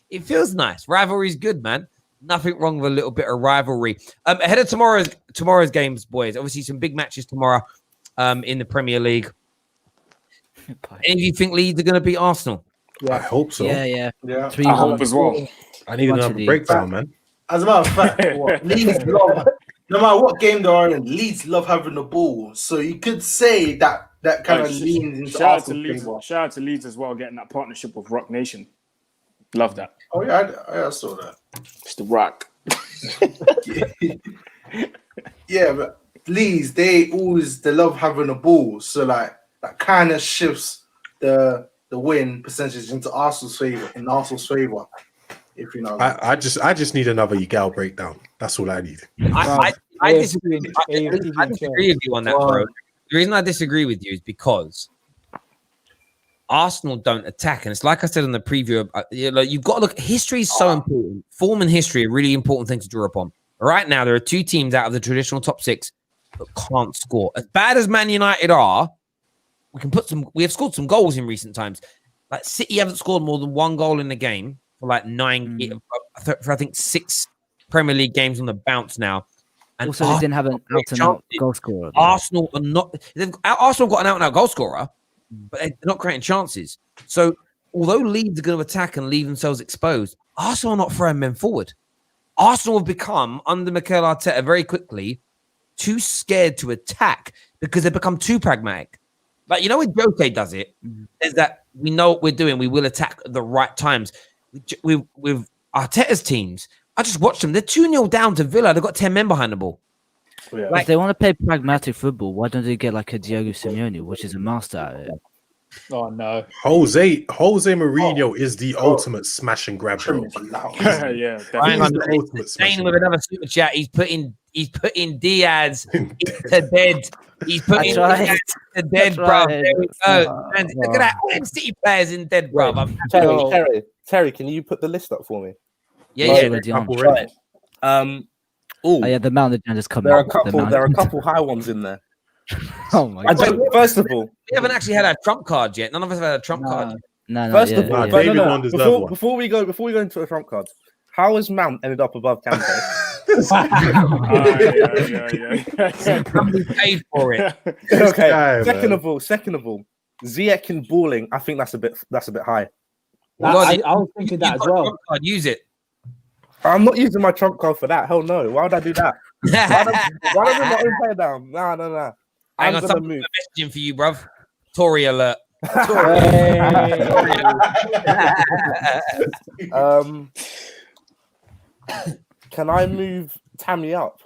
it feels nice. Rivalry's good, man. Nothing wrong with a little bit of rivalry. Ahead of tomorrow's games, boys. Obviously, some big matches tomorrow in the Premier League. Any of you think Leeds are going to beat Arsenal? I hope so. Yeah. I hope as well. I need another breakdown, man. As a matter of fact, Leeds love, no matter what game they are in, Leeds love having the ball. So you could say that kind of leans into shout Arsenal. Shout out to Leeds as well, getting that partnership with Rock Nation. Love that. Oh yeah, I saw that. It's the Rock. Yeah, but Leeds, they love having the ball. So like that kind of shifts the win percentage into Arsenal's favor. If you know, I just need another Yagal breakdown. That's all I need. I disagree with you on that, bro. The reason I disagree with you is because Arsenal don't attack, and it's like I said in the preview. You've got to look. History is so important. Form and history are really important things to draw upon. Right now, there are two teams out of the traditional top six that can't score. As bad as Man United are, we have scored some goals in recent times. Like City haven't scored more than one goal in the game for like for I think 6 Premier League games on the bounce now. And also, they didn't have an out-and-out goal scorer. Arsenal are not. Arsenal got an out-and-out goal scorer, but they're not creating chances. So, although Leeds are going to attack and leave themselves exposed, Arsenal are not throwing men forward. Arsenal have become, under Mikel Arteta, very quickly too scared to attack because they've become too pragmatic. Like, when Jose does it, is that we know what we're doing. We will attack at the right times. With Arteta's teams, I just watched them. They're 2-0 down to Villa. They've got 10 men behind the ball. Yeah. If they want to play pragmatic football, why don't they get like a Thiago Simeone, which is a master at it? Oh no, Jose Mourinho is the ultimate smash and grab. Bro. Yeah, Kane with another super chat. He's putting Diaz to bed. He's putting Diaz to dead, bro. There we go. And look at that. All them City players in dead, bro. Terry, can you put the list up for me? Yeah. Right. Oh yeah, the Mount Agenda's coming. There are a couple high ones in there. Oh my god! First of all, we haven't actually had our trump card yet. None of us have had a trump card. No. First of all, no. Before we go into the trump cards, how has Mount ended up above Kante? Somebody paid for it. Okay. Guy, second of all, Ziyech in balling. I think that's a bit high. I was thinking that as well. Trump card, use it. I'm not using my trump card for that. Hell no. Why would I do that? Why don't we not play down? No. Hang on, something messaging for you, bruv. Tory alert. Can I move Tammy up?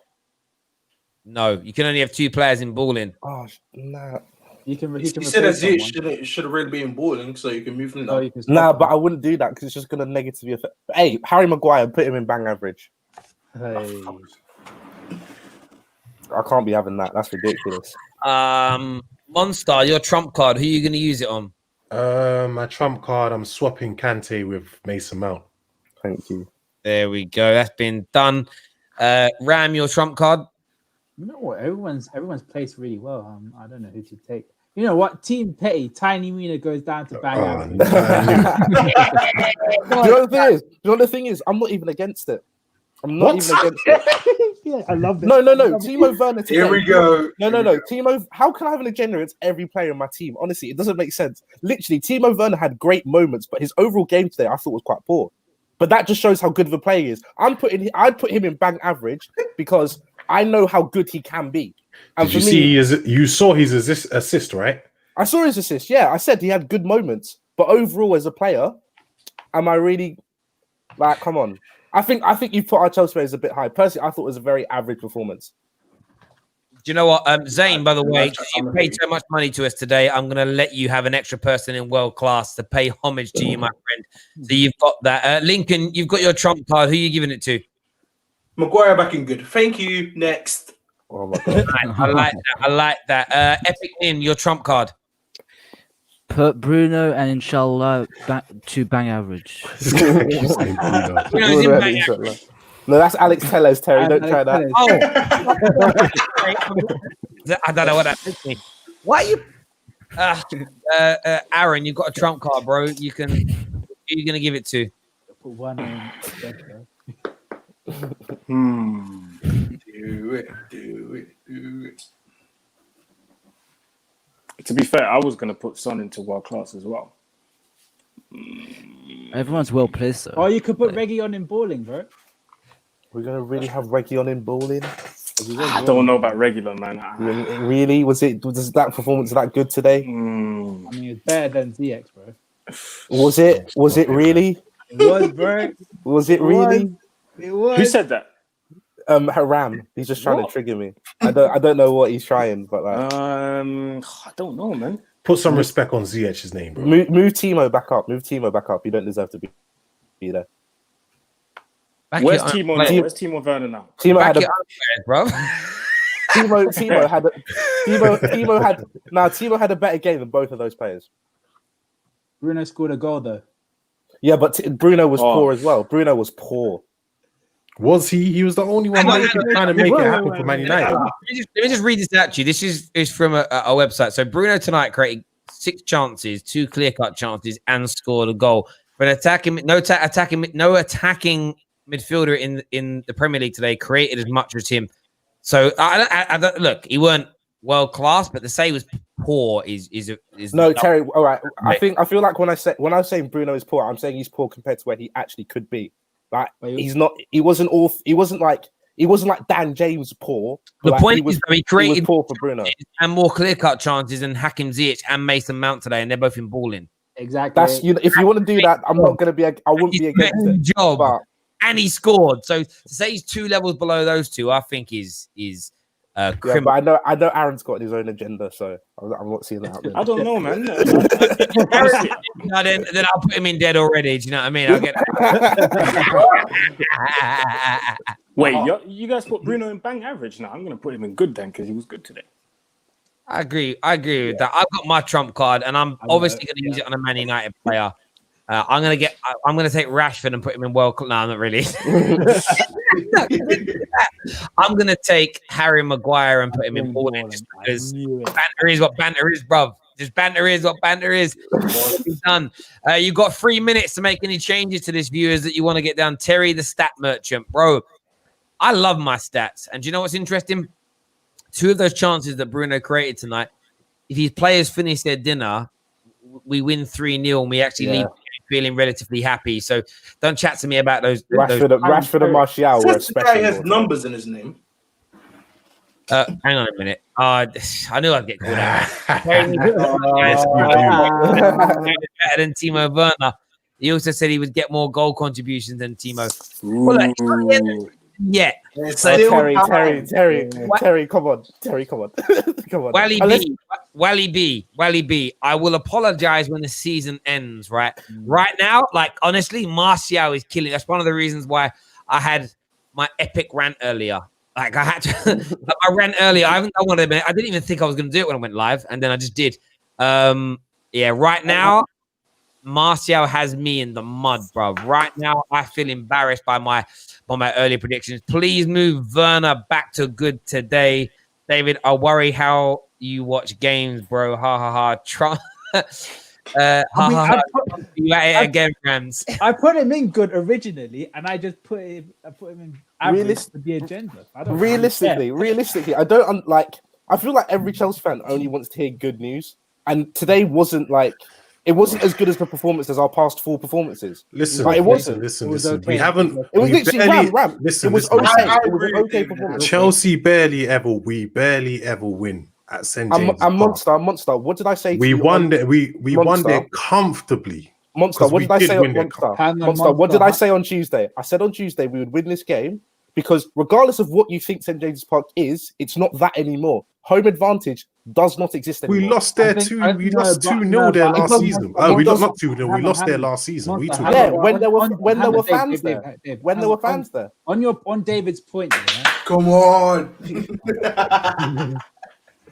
No, you can only have 2 players in balling. Oh no. He said that it should have really been balling, so you can move him down. Nah, but I wouldn't do that because it's just going to negatively affect. Hey, Harry Maguire, put him in bang average. Hey. I can't be having that. That's ridiculous. Monster, your trump card. Who are you going to use it on? My trump card. I'm swapping Kante with Mason Mount. Thank you. There we go. That's been done. Ram, your trump card. You know what? Everyone's placed really well. I don't know who to take. You know what? Team Petty, Tiny Mina goes down to bang. Do you know what the thing is? I'm not even against it. I'm not even against it. Yeah, I love it. No. Timo Werner today. Here we go. No. Timo, how can I have an agenda against every player in my team? Honestly, it doesn't make sense. Literally, Timo Werner had great moments, but his overall game today I thought was quite poor. But that just shows how good of a player he is. I'd put him in bang average because I know how good he can be. And Did you saw his assist, right? I saw his assist. Yeah, I said he had good moments, but overall as a player, am I really like? Come on, I think you put our Chelsea players a bit high. Personally, I thought it was a very average performance. Do you know what, Zane? By the way, you paid so much money to us today. I'm going to let you have an extra person in world class to pay homage to you, my friend. So you've got that. Lincoln, you've got your trump card. Who are you giving it to? Maguire back in good. Thank you. Next. Oh my god. I like that. Epic in your trump card. Put Bruno and inshallah to bang average. Bruno's in bang average. No, that's Alex Tellez, Terry. Don't try that. Oh, I don't know what that means. Why are you, Aaron? You've got a trump card, bro. Who are you gonna give it to? Put one in. Do it. To be fair, I was going to put Son into world class as well. Everyone's well placed though. Oh, you could put Reggie on in balling, bro. We're gonna really have Reggie on in bowling. I don't know about regular, man. Really? Was that performance that good today? I mean, it's better than ZX, bro. Was it? Was it really? It was, bro. Was it really? It was. Who said that? Haram. He's just trying to trigger me. I don't know what he's trying, but like, I don't know, man. Put some respect on ZH's name, bro. move Timo back up. Move Timo back up. You don't deserve to be there. Where's Timo now? Where's Timo Werner now? Timo had bro. Timo had a better game than both of those players. Bruno scored a goal though. Yeah, but Bruno was poor as well. Bruno was poor. Was he? He was the only one trying to make it happen for Man United. Let me just read this out to you. This is from a website. So Bruno tonight created 6 chances, 2 clear-cut chances, and scored a goal. But attacking midfielder in the Premier League today created as much as him. So I don't look. He weren't world class, but to say he was poor is no, Terry. All right, I feel like when I was saying Bruno is poor, I'm saying he's poor compared to where he actually could be. Like he's not. He wasn't like Dan James poor. The like, point is he created he was poor for Bruno and more clear cut chances than Hakim Ziyech and Mason Mount today, and they're both in balling. Exactly. That's if you want to do that, I'm not going to be. I wouldn't be against it. Job. But, and he scored. So to say he's 2 levels below those two, I think is criminal. Yeah, but I know Aaron's got his own agenda, so I'm not seeing that happening. I don't know, man. No, then I'll put him in dead already. Do you know what I mean? I'll get. Wait, you guys put Bruno in bang average now. I'm going to put him in good then because he was good today. I agree with that. I've got my trump card, and I'm obviously going to use it on a Man United player. I'm going to take Rashford and put him in world class. No, not really. I'm going to take Harry Maguire and put him in balling just because banter is what banter is, bruv. Just banter is what banter is. Done. You've got 3 minutes to make any changes to this, viewers, that you want to get down. Terry, the stat merchant. Bro, I love my stats. And do you know what's interesting? 2 of those chances that Bruno created tonight, if his players finish their dinner, we win 3-0 and we actually leave feeling relatively happy. So don't chat to me about those. Rashford and Martial were This guy has numbers in his name. Hang on a minute. I knew I'd get called out. Better than Timo Werner. He also said he would get more goal contributions than Timo. Well, yeah. So Terry, come on. Come on. Wally B. I will apologize when the season ends, right? Right now, like, honestly, Martial is killing. That's one of the reasons why I had my epic rant earlier. Like, I had to, I ran earlier. I haven't done one of them. I didn't even think I was going to do it when I went live, and then I just did. Right now, Martial has me in the mud, bro. Right now, I feel embarrassed by my early predictions. Please move Werner back to good today. David, I worry how you watch games, bro. Ha ha ha. You at it again, Rams. I put him in good originally, and I just put him in average for the agenda. Realistically, I don't like. I feel like every Chelsea fan only wants to hear good news, and today wasn't like. It wasn't as good as the performance as our past 4 performances. Listen, like, it wasn't. Listen. Okay. We haven't. It was literally ram. Listen, it was listen, okay. listen. It was an okay performance. Chelsea barely ever win at St. James's Park. Monster. What did I say? We won there. We won there comfortably. Monster. What did I say on Monster? Monster. What did I say on Tuesday? I said on Tuesday we would win this game because regardless of what you think St James's Park is, it's not that anymore. Home advantage does not exist anymore. We lost there I think- too. I We know, lost but- 2-0 no, there but it last doesn't- season. it Oh, we doesn't- not 2-0. We lost there last season. We Monster, took Yeah, it. when there were Dave, fans there. Dave, When there were fans there. On David's point, yeah. Come on.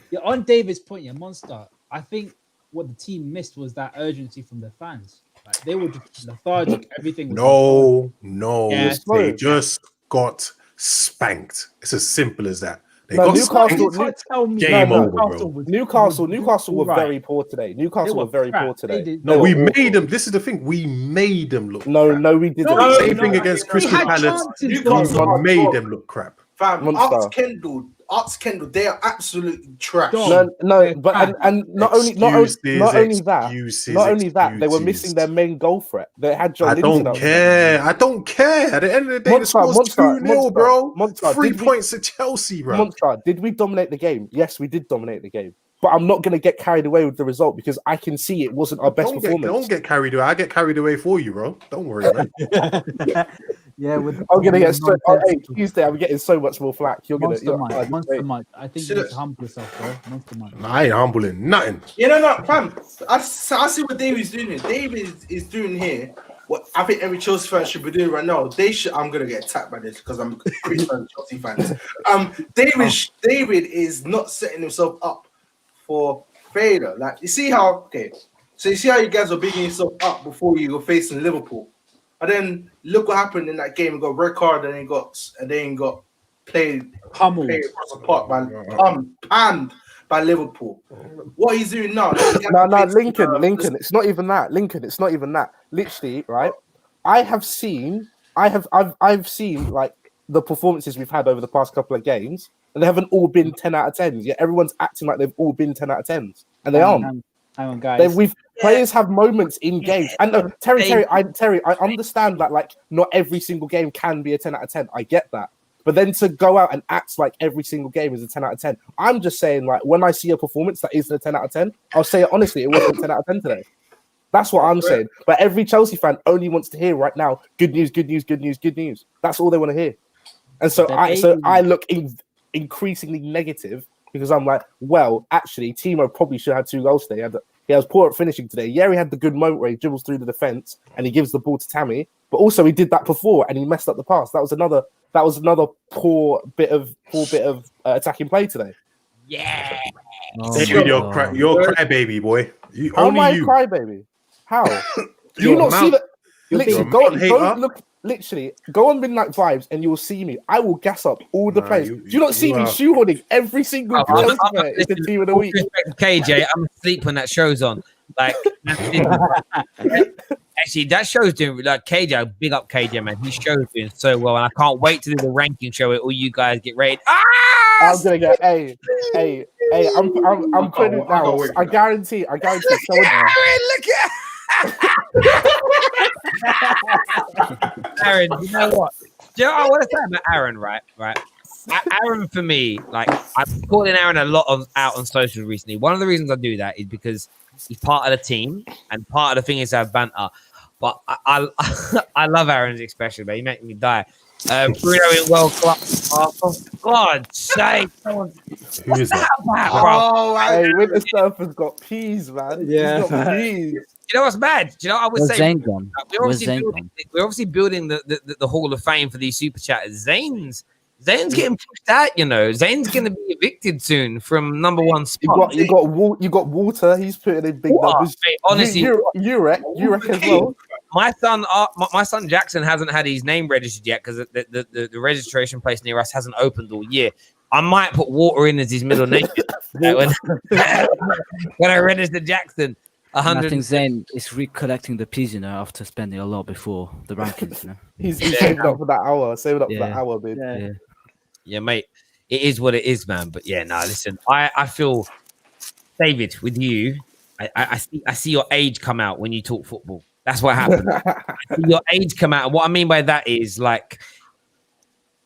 Yeah, on David's point, yeah, Monster. I think what the team missed was that urgency from the fans. Like, they were just lethargic. Everything was No. Yeah. They just got spanked. It's as simple as that. They No, got Newcastle- spanked. You can't tell me Game that over, bro. Newcastle were right. very poor today. Newcastle were very poor today. No, They we were made awful. them. This is the thing. We made them look. No, crap. no, we didn't. No, Same thing no, against we Crystal had Palace. chances. Newcastle We made are- them look crap. Fam, Monster. Arts Kendall, they are absolutely trash. Dog. No, but and not only that, they were missing their main goal threat. They had John I Linton don't up care. I don't care. At the end of the day, the Monster, score's Monster, 2-0, Monster, bro. Monster, 3 did we- points to Chelsea, bro. Monster, did we dominate the game? Yes, we did dominate the game. But I'm not going to get carried away with the result because I can see it wasn't our best performance. Don't get carried away. I get carried away for you, bro. Don't worry, man. Yeah, I'm going to get so. Hey, Tuesday, I'm getting so much more flack. You're going Monster to. Mike. Monster Mike. I think you need to humble yourself, bro. Monster Mike. I ain't humbling nothing. You know, no, fam. I see what David's doing here. David is doing here what I think every Chelsea fan should be doing right now. They should. I'm gonna get attacked by this because I'm a Christian Chelsea fans. David is not setting himself up for failure. Like you see how so you see how you guys are bigging yourself up before you were facing Liverpool, and then look what happened in that game. You got red card and then got played Pummeled. across the park by panned by Liverpool. What he's doing now? No, Lincoln. It's not even that. Lincoln. It's not even that. Literally, right? I've seen like the performances we've had over the past couple of games, and they haven't all been 10 out of 10s. Yet everyone's acting like they've all been 10 out of 10s, and they aren't. Hang on, guys. Players have moments in games, and no, Terry, I understand that like not every single game can be a 10 out of 10. I get that. But then to go out and act like every single game is a 10 out of 10. I'm just saying, like, when I see a performance that isn't a 10 out of 10, I'll say it honestly, it wasn't a 10 out of 10 today. That's what I'm saying. But every Chelsea fan only wants to hear right now, good news, good news, good news, good news. That's all they want to hear. And so I look increasingly negative because I'm like, well, actually, Timo probably should have 2 goals today. He has poor at finishing today. Yeah, he had the good moment where he dribbles through the defense and he gives the ball to Tammy. But also he did that before and he messed up the pass. That was another poor bit of attacking play today. Yeah. David, you're crybaby, boy. How am I a crybaby? How? Do you not see that? Literally, go look. Literally, go on Midnight Vibes and you will see me. I will gas up all the players. Do you not see me shoehorning every single Chelsea player in the team of the week? KJ, I'm asleep when that show's on. Like, actually, that show's doing like KJ. Big up KJ, man. His show's doing so well, and I can't wait to do the ranking show where all you guys get rated. I'm gonna get hey. I'm putting it down. I guarantee. Aaron, look at. Aaron, you know what? Do you know what I want to say about Aaron, right? Aaron, for me, like, I've called in Aaron a lot out on social recently. One of the reasons I do that is because he's part of the team, and part of the thing is to have banter. But I love Aaron's expression, but he makes me die. Bruno in World Class. Oh, for God's sake. Who is that? Hey, Winter Surfer's got peas, man. Yeah. He's got peas. You know what's bad? Do you know what I would say? Zane gone? We're obviously building the Hall of Fame for these super chatters. Zane's getting pushed out, you know. Zane's going to be evicted soon from number 1 spot. You got Walter. He's putting in big numbers. Mate, honestly, Urek as well. My son Jackson hasn't had his name registered yet because the registration place near us hasn't opened all year. I might put Water in as his middle name when I register Jackson. I think Zane is recollecting the peas, you know, after spending a lot before the rankings. You know, he's saving up for that hour. Saving up for that hour, dude. Yeah, mate. It is what it is, man. But yeah, no, listen. I feel, David, with you, I see your age come out when you talk football. That's what happened. I see your age come out. And what I mean by that is, like,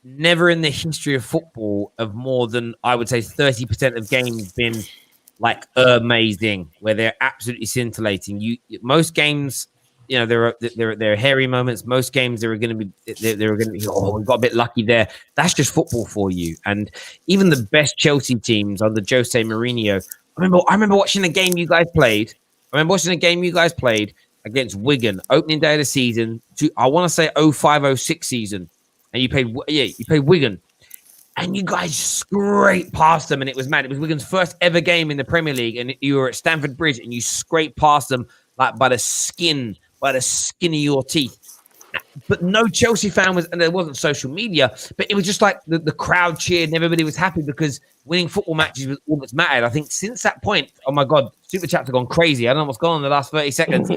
never in the history of football of more than, I would say, 30% of games been like amazing, where they're absolutely scintillating. Most games there are hairy moments. Most games there are going to be oh, we got a bit lucky there. That's just football for you. And even the best Chelsea teams under Jose Mourinho. I remember watching the game you guys played. Against Wigan, opening day of the season. I want to say 05-06 season, and you played Wigan, and you guys scraped past them, and it was mad. It was Wigan's first ever game in the Premier League, and you were at Stamford Bridge, and you scraped past them like by the skin of your teeth. But no Chelsea fan was, and there wasn't social media, but it was just like the crowd cheered and everybody was happy because winning football matches was all that's mattered. I think since that point, oh my God, Super Chapter gone crazy. I don't know what's going on in the last 30 seconds.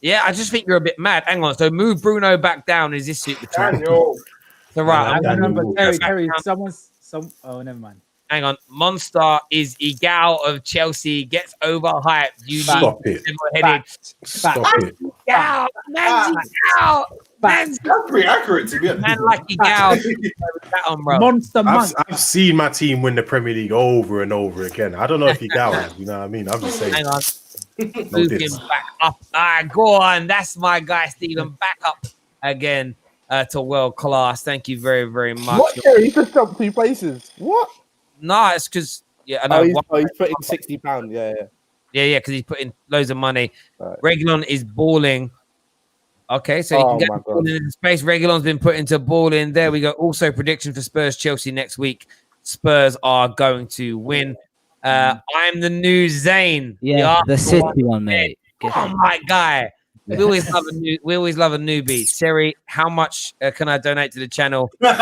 Yeah, I just think you're a bit mad. Hang on. So move Bruno back down. Is this Super Chapter? So right. I remember Terry, oh, never mind. Hang on. Monster is Egal of Chelsea. Gets overhyped. Stop it. Egal. Man's Egal. That's pretty accurate to be honest. Man like Egal. Monster monk. I've seen my team win the Premier League over and over again. I don't know if Egal has, you know what I mean? I'm just saying. Hang on. Move him back up. Go on. That's my guy, Stephen. Back up again to world class. Thank you very, very much. What? Terry, he just jumped 2 places. What? No, it's because I know. He's putting £60. Yeah. Because he's putting loads of money. Right. Reguilon is balling. Okay, so you can get the ball in space. Reguilon's been put into balling. There we go. Also, prediction for Spurs Chelsea next week. Spurs are going to win. I'm the new Zayn. Yeah, the City one, mate. Oh my guy. We always love a newbie. Terry, how much can I donate to the channel? Again,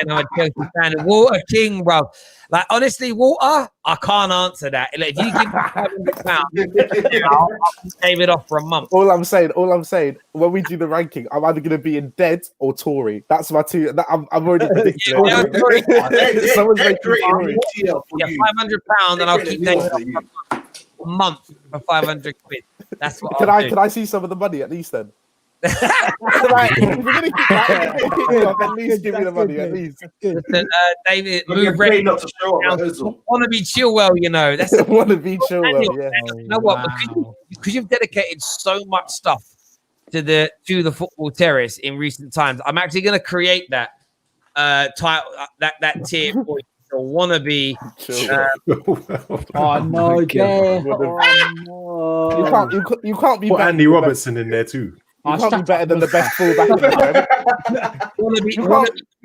I'm a Chelsea fan. Walter King, bro. Like honestly, Walter, I can't answer that. Like, if you give me £500, I'll save it off for a month. All I'm saying, when we do the ranking, I'm either going to be in dead or Tory. That's my two. I'm already predicting it. Someone's making Tory. £500, and I'll keep that a month for 500 quid. That's what Can I see some of the money at least then? If we're gonna keep that, at least give me the money at least. David, move ready not to show up. Want to be Chilwell, you know. That's want to be Chilwell. Yeah. You know what? Because you've dedicated so much stuff to the football terrace in recent times, I'm actually going to create that title, that tier for you. Wannabe. Oh no, Jay. You can't be. Put Andy Robertson in there too. You can't be better than the best fullback in the Wannabe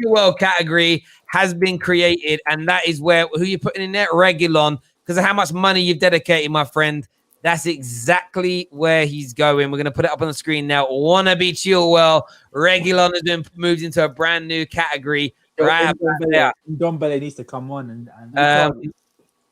world category has been created, and that is who you're putting in there, Reguilon, because of how much money you've dedicated, my friend. That's exactly where he's going. We're going to put it up on the screen now. Wannabe Chilwell. Reguilon has been moved into a brand new category. Right, Ndombele needs to come on and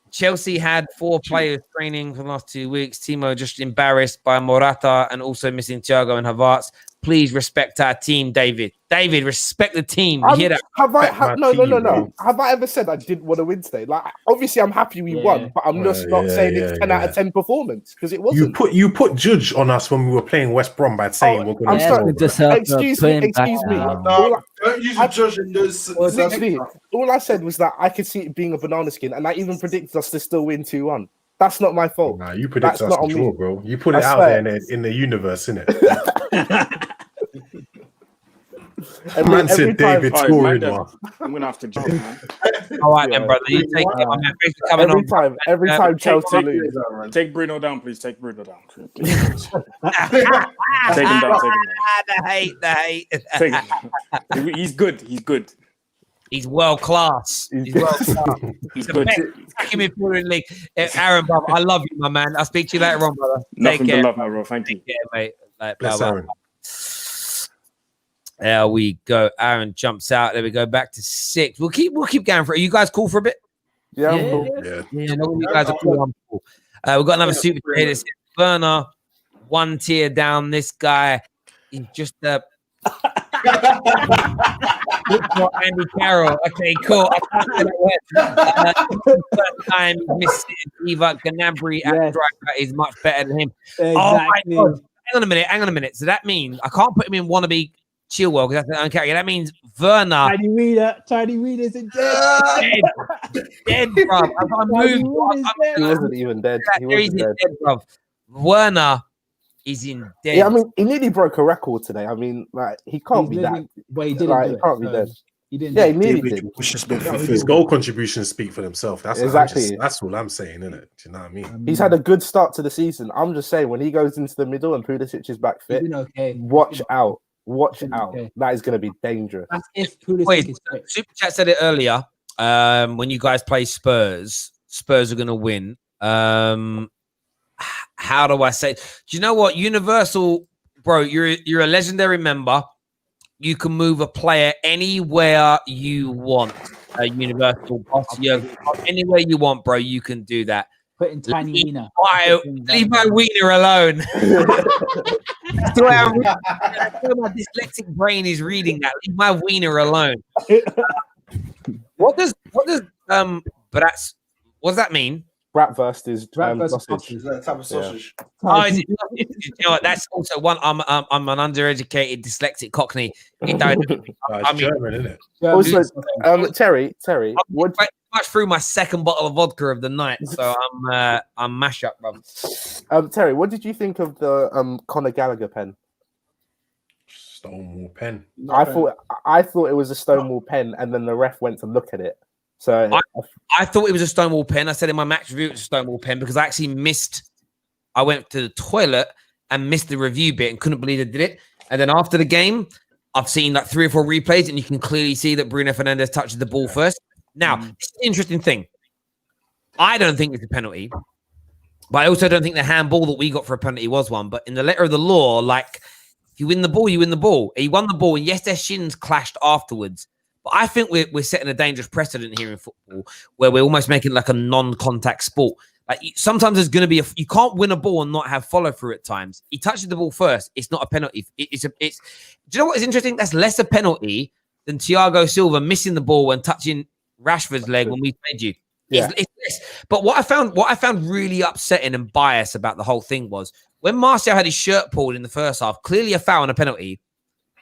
Chelsea had 4 players training for the last 2 weeks. Timo just embarrassed by Morata and also missing Thiago and Havertz. Please respect our team, David. David, respect the team. You hear that? No. Have I ever said I didn't want to win today? Like, obviously, I'm happy we won, but I'm just not saying it's 10 out of 10 performance because it wasn't. You put judge on us when we were playing West Brom by saying we're going to. Excuse me. Don't use a judge in those. All I said was that I could see it being a banana skin, and I even predicted us to still win 2-1. That's not my fault. Nah, you predicted us to draw, bro. You put it out there in the universe, innit? Man said David scoring one. I'm gonna have to jump, man. All right, then, brother. You take it. Man. Thanks for coming every time Chelsea lose. Take Bruno down, please. Take Bruno down. Take him down. The hate. Take him. He's good. He's world class. He's the best attacking midfielder in the league. Aaron, brother, I love you, my man. I'll speak to you later on, brother. Nothing but love, my bro. Thank you. Yeah, mate. There we go. Aaron jumps out. There we go. Back to 6. We'll keep going for it. Are you guys cool for a bit? Yeah, I'm cool. You guys are cool. I'm cool. We've got another super here. This Werner, 1 tier down. This guy is just a Andy Carroll. Okay, cool. I can't say that word. First time missed Eva Gnabry at striker is much better than him. Exactly. Oh my God. Hang on a minute. So that means I can't put him in wannabe Chilwell because that's an uncharacter. That means Werner. Tiny Reader's in dead. Dead, bro. I've got to move. He wasn't even dead. He wasn't dead, bro. Werner is in dead. Yeah, I mean, he nearly broke a record today. I mean, like, he can't be that. But he didn't Like, do he it. can't be so dead. He didn't. Yeah, he do it. nearly David did. Bush has been Yeah, his goal contributions speak for themselves. That's Exactly. That's all I'm saying, isn't it? Do you know what I mean? He's had a good start to the season. I'm just saying, when he goes into the middle and Pulisic is back He's fit, been okay. watch out. Watch been out. okay. That is going to be dangerous. That's if Pulisic Wait, is fit. Super Chat said it earlier. When you guys play Spurs are going to win. How do I say? Do you know what? Universal, bro, you're a legendary member. You can move a player anywhere you want. Universal boss, anywhere you want, bro. You can do that. Put in tiny wiener. Leave my wiener alone. That's the way my dyslexic brain is reading that. Leave my wiener alone. What does but that's what does that mean? Bratwurst is Bratwurst Is that a type of sausage? Oh, is it, you know what, that's also one. I'm an undereducated dyslexic Cockney. It don't. It's German, isn't it? Also, Terry, what? Much through my second bottle of vodka of the night, so I'm mash up, brother. Terry, what did you think of the Conor Gallagher pen? Stonewall pen. I thought it was a Stonewall pen, and then the ref went to look at it. So I thought it was a Stonewall pen. I said in my match review it was a Stonewall pen because I actually missed. I went to the toilet and missed the review bit and couldn't believe I did it. And then after the game, I've seen like 3 or 4 replays, and you can clearly see that Bruno Fernandes touches the ball first. Now, this is an interesting thing. I don't think it's a penalty, but I also don't think the handball that we got for a penalty was one. But in the letter of the law, like, if you win the ball, you win the ball. He won the ball, and yes, their shins clashed afterwards. But I think we're setting a dangerous precedent here in football where we're almost making like a non-contact sport. Like sometimes there's going to be you can't win a ball and not have follow through at times. He touches the ball first. It's not a penalty. Do you know what is interesting? That's less a penalty than Thiago Silva missing the ball and touching Rashford's leg when we played you. Yeah. It's less. But what I found really upsetting and biased about the whole thing was when Martial had his shirt pulled in the first half, clearly a foul and a penalty.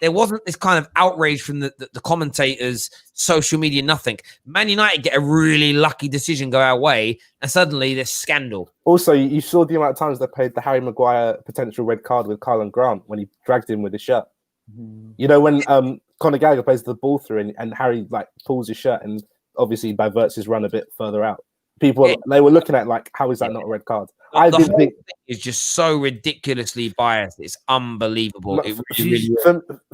There wasn't this kind of outrage from the commentators, social media, nothing. Man United get a really lucky decision go our way, and suddenly there's scandal. Also, you saw the amount of times they played the Harry Maguire potential red card with Karlan Grant when he dragged him with his shirt. You know, when Conor Gallagher plays the ball through and Harry like pulls his shirt and obviously diverts his run a bit further out. People, they were looking at like, how is that not a red card? I didn't think it's just so ridiculously biased. It's unbelievable. It really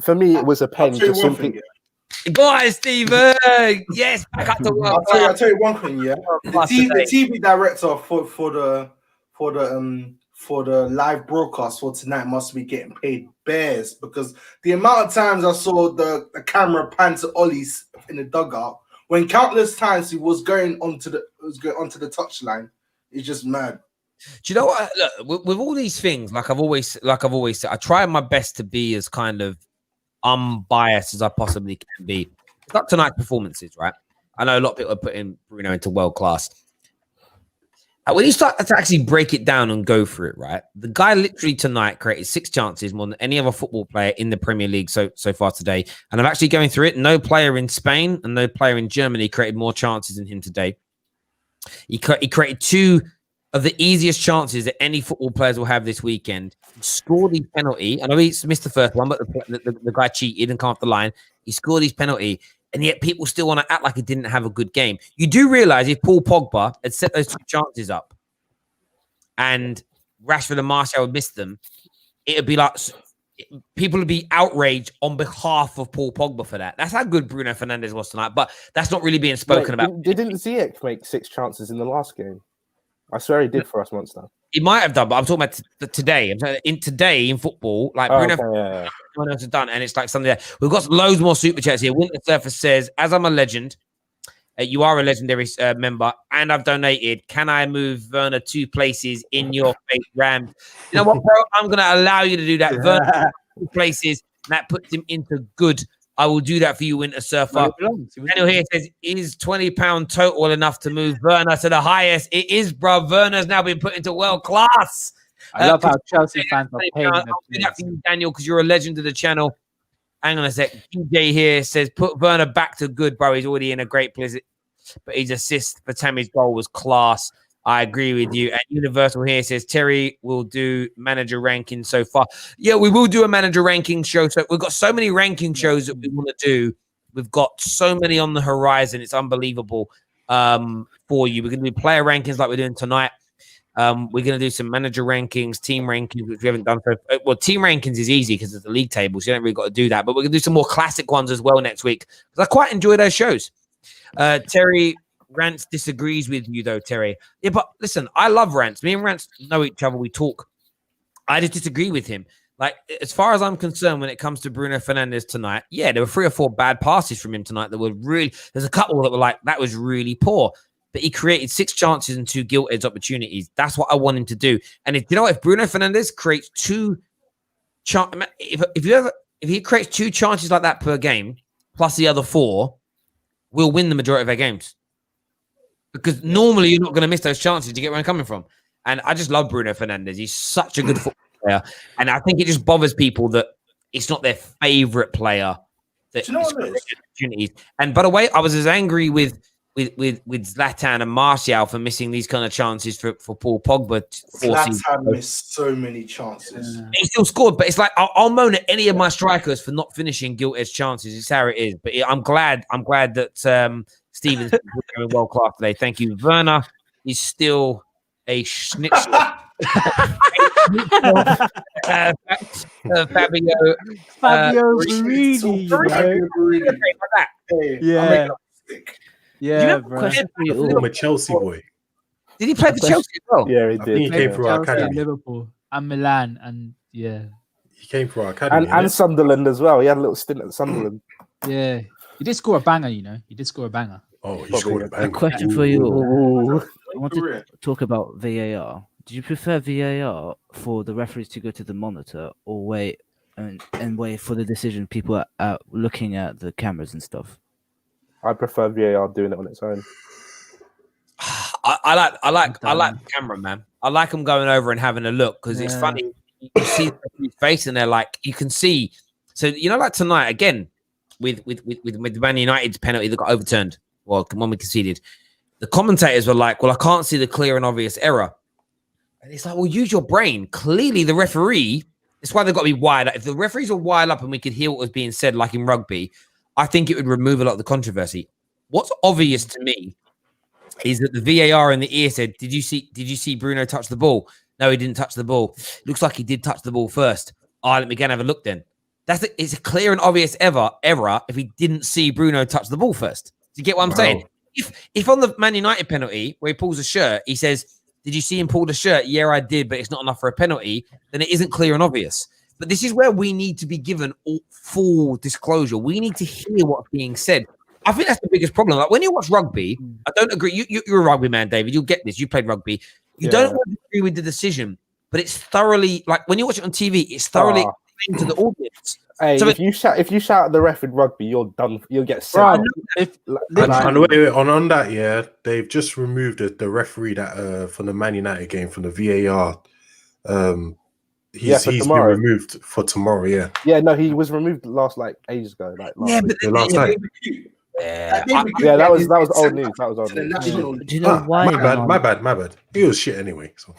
for me, it was a pen. Just simply... Go on, Steven. Yes, back up to work. I'll tell you one thing. Yeah, the TV director for the live broadcast for tonight must be getting paid bears because the amount of times I saw the camera pan to Ollie's in the dugout when countless times he was going onto the touchline. It's just mad. Do you know what? Look, with all these things, like I've always said, I try my best to be as kind of unbiased as I possibly can be. It's not tonight's performances, right? I know a lot of people are putting Bruno into world class. When you start to actually break it down and go through it, right? The guy literally tonight created 6 chances more than any other football player in the Premier League so far today. And I'm actually going through it. No player in Spain and no player in Germany created more chances than him today. He created 2 of the easiest chances that any football players will have this weekend. He scored his penalty. I know he missed the first one, but the guy cheated and come off the line. He scored his penalty, and yet people still want to act like he didn't have a good game. You do realize if Paul Pogba had set those 2 chances up and Rashford and Martial would miss them, it would be like people would be outraged on behalf of Paul Pogba for that. That's how good Bruno Fernandes was tonight, but that's not really being spoken about. Didn't Ziyech make 6 chances in the last game? I swear he did for us once now. He might have done, but I'm talking about today. I'm talking today in football, like Bruno everyone else has done, and it's like something there. We've got loads more super chats here. Winter Surface says, as I'm a legend, you are a legendary member, and I've donated. Can I move Werner 2 places in your face, Rams? You know what, bro? I'm going to allow you to do that. Werner 2 places, and that puts him into good. I will do that for you, Winter Surfer. Daniel here says, is £20 total enough to move Werner to the highest? It is, bro. Werner's now been put into world class. I love how Chelsea fans are paying. I'll do that for you, Daniel, because you're a legend of the channel. Hang on a sec. DJ here says, put Werner back to good, bro. He's already in a great place. But his assist for Tammy's goal was class. I agree with you. And Universal here says Terry will do manager ranking so far. Yeah, we will do a manager ranking show. So we've got so many ranking shows that we want to do. We've got so many on the horizon. It's unbelievable for you. We're going to do player rankings like we're doing tonight. We're going to do some manager rankings, team rankings, which we haven't done. Well, team rankings is easy because it's the league table, so you don't really got to do that. But we're going to do some more classic ones as well next week because I quite enjoy those shows. Terry Rants disagrees with you, though, Terry. Yeah, but listen, I love Rants. Me and Rants know each other. We talk. I just disagree with him. Like, as far as I'm concerned, when it comes to Bruno Fernandes tonight, yeah, there were 3 or 4 bad passes from him tonight that were really, there's a couple that were like, that was really poor. But he created 6 chances and 2 gilt-edged opportunities. That's what I want him to do. And if you know what, if Bruno Fernandes creates 2 if he creates 2 chances like that per game, plus the other 4, we'll win the majority of our games. Because normally you're not going to miss those chances to get where I'm coming from. And I just love Bruno Fernandes. He's such a good football player. And I think it just bothers people that it's not their favorite player that opportunities. And by the way, I was as angry with Zlatan and Martial for missing these kind of chances for Paul Pogba. Zlatan missed so many chances. He still scored, but it's like I'll moan at any of my strikers for not finishing gilt-edged chances. It's how it is. But I'm glad that Steven's doing world class today. Thank you. Werner is still a schnitzel. Fabio Marini. Yeah, bro. I'm a Chelsea boy. Did he play for Chelsea as well? Yeah, he did. He came through our academy. Liverpool and Milan, and he came through our academy. And Sunderland as well. He had a little stint at Sunderland. Yeah, he did score a banger. He did score a banger. Oh, he scored a banger. A question for you all. I want to talk about VAR. Do you prefer VAR for the referees to go to the monitor or wait and wait for the decision? People are looking at the cameras and stuff. I prefer VAR doing it on its own. I like the camera, man. I like them going over and having a look because it's funny. You see his face and they're like, you can see. So like tonight again with the Man United's penalty that got overturned. Well, when we conceded, the commentators were like, "Well, I can't see the clear and obvious error." And it's like, "Well, use your brain." Clearly, the referee. That's why they've got to be wired up. If the referees were wired up and we could hear what was being said, like in rugby, I think it would remove a lot of the controversy. What's obvious to me is that the VAR in the ear said, Did you see Bruno touch the ball? No, he didn't touch the ball. Looks like he did touch the ball first. Let me go and have a look then. It's a clear and obvious error if he didn't see Bruno touch the ball first. Do you get what I'm saying? If on the Man United penalty where he pulls a shirt, he says, "Did you see him pull the shirt?" Yeah, I did, but it's not enough for a penalty. Then it isn't clear and obvious. But this is where we need to be given full disclosure. We need to hear what's being said. I think that's the biggest problem. Like when you watch rugby, I don't agree. You're a rugby man, David. You'll get this. You played rugby. You don't always agree with the decision, but it's thoroughly like when you watch it on TV, it's thoroughly explained to the audience. Hey, so if you shout at the ref in rugby, you're done. You'll get sent. On that, they've just removed the referee that from the Man United game from the VAR. He's been removed for tomorrow. Yeah, no, he was removed ages ago. Last night. That was old news. That was old news. Do you know why? My bad. He was shit anyway. So.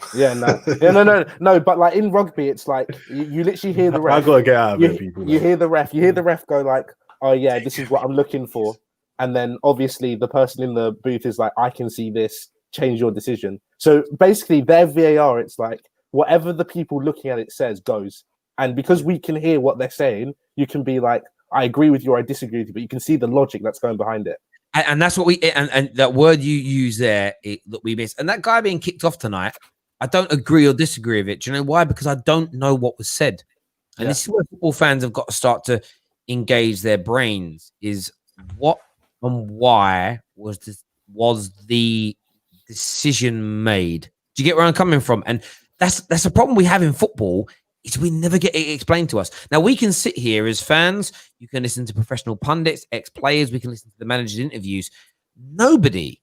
No. But like in rugby, it's like you literally hear the ref. I gotta get out of it, people. You hear the ref go like, "Oh yeah, this is what I'm looking for," and then obviously the person in the booth is like, "I can see this. Change your decision." So basically, their VAR, it's like whatever the people looking at it says goes, and because we can hear what they're saying, you can be like, I agree with you or I disagree with you, but you can see the logic that's going behind it. And that's what and that word you use there that we miss. And that guy being kicked off tonight, I don't agree or disagree with it. Do you know why? Because I don't know what was said. And this is where football fans have got to start to engage their brains is what and why was the decision made? Do you get where I'm coming from? And that's a problem we have in football. Is we never get it explained to us. Now, we can sit here as fans. You can listen to professional pundits, ex-players. We can listen to the manager's interviews. Nobody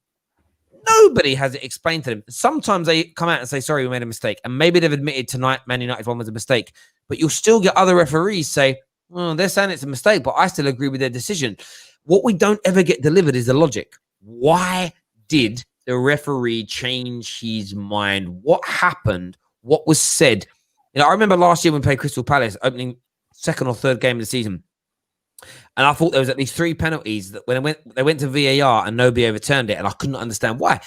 has it explained to them. Sometimes they come out and say, sorry, we made a mistake. And maybe they've admitted tonight Man United one was a mistake. But you'll still get other referees say, oh, they're saying it's a mistake, but I still agree with their decision. What we don't ever get delivered is the logic. Why did the referee change his mind? What happened? What was said? You know, I remember last year when we played Crystal Palace, opening second or third game of the season, and I thought there was at least 3 penalties that when they went to VAR and nobody overturned it, and I couldn't understand why.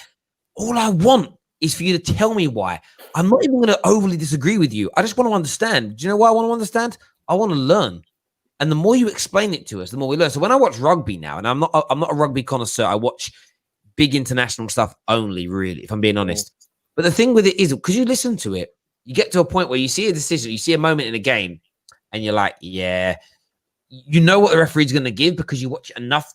All I want is for you to tell me why. I'm not even going to overly disagree with you. I just want to understand. Do you know why I want to understand? I want to learn. And the more you explain it to us, the more we learn. So when I watch rugby now, and I'm not a rugby connoisseur, I watch big international stuff only, really, if I'm being honest. But the thing with it is, because you listen to it, you get to a point where you see a decision, you see a moment in a game, and you're like, yeah, you know what the referee's going to give because you watch enough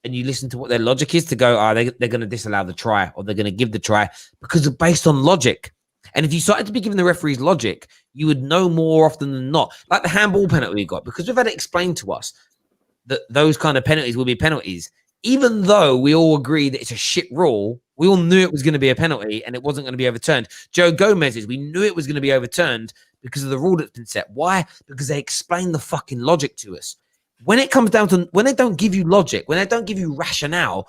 and you listen to what their logic is to go, they're going to disallow the try or they're going to give the try because it's based on logic. And if you started to be given the referee's logic, you would know more often than not. Like the handball penalty we got, because we've had it explained to us that those kind of penalties will be penalties. Even though we all agree that it's a shit rule, we all knew it was going to be a penalty and it wasn't going to be overturned. Joe Gomez's, we knew it was going to be overturned because of the rule that's been set. Why? Because they explain the fucking logic to us. When it comes down to, when they don't give you logic, when they don't give you rationale,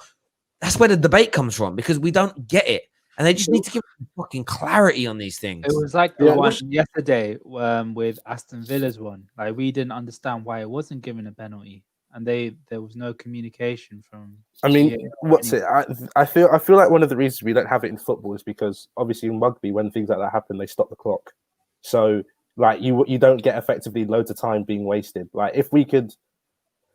that's where the debate comes from because we don't get it. And they just need to give fucking clarity on these things. It was like the one yesterday with Aston Villa's one. Like we didn't understand why it wasn't given a penalty, and there was no communication from. I mean, what's it? I feel like one of the reasons we don't have it in football is because obviously in rugby, when things like that happen, they stop the clock. So like you don't get effectively loads of time being wasted. Like if we could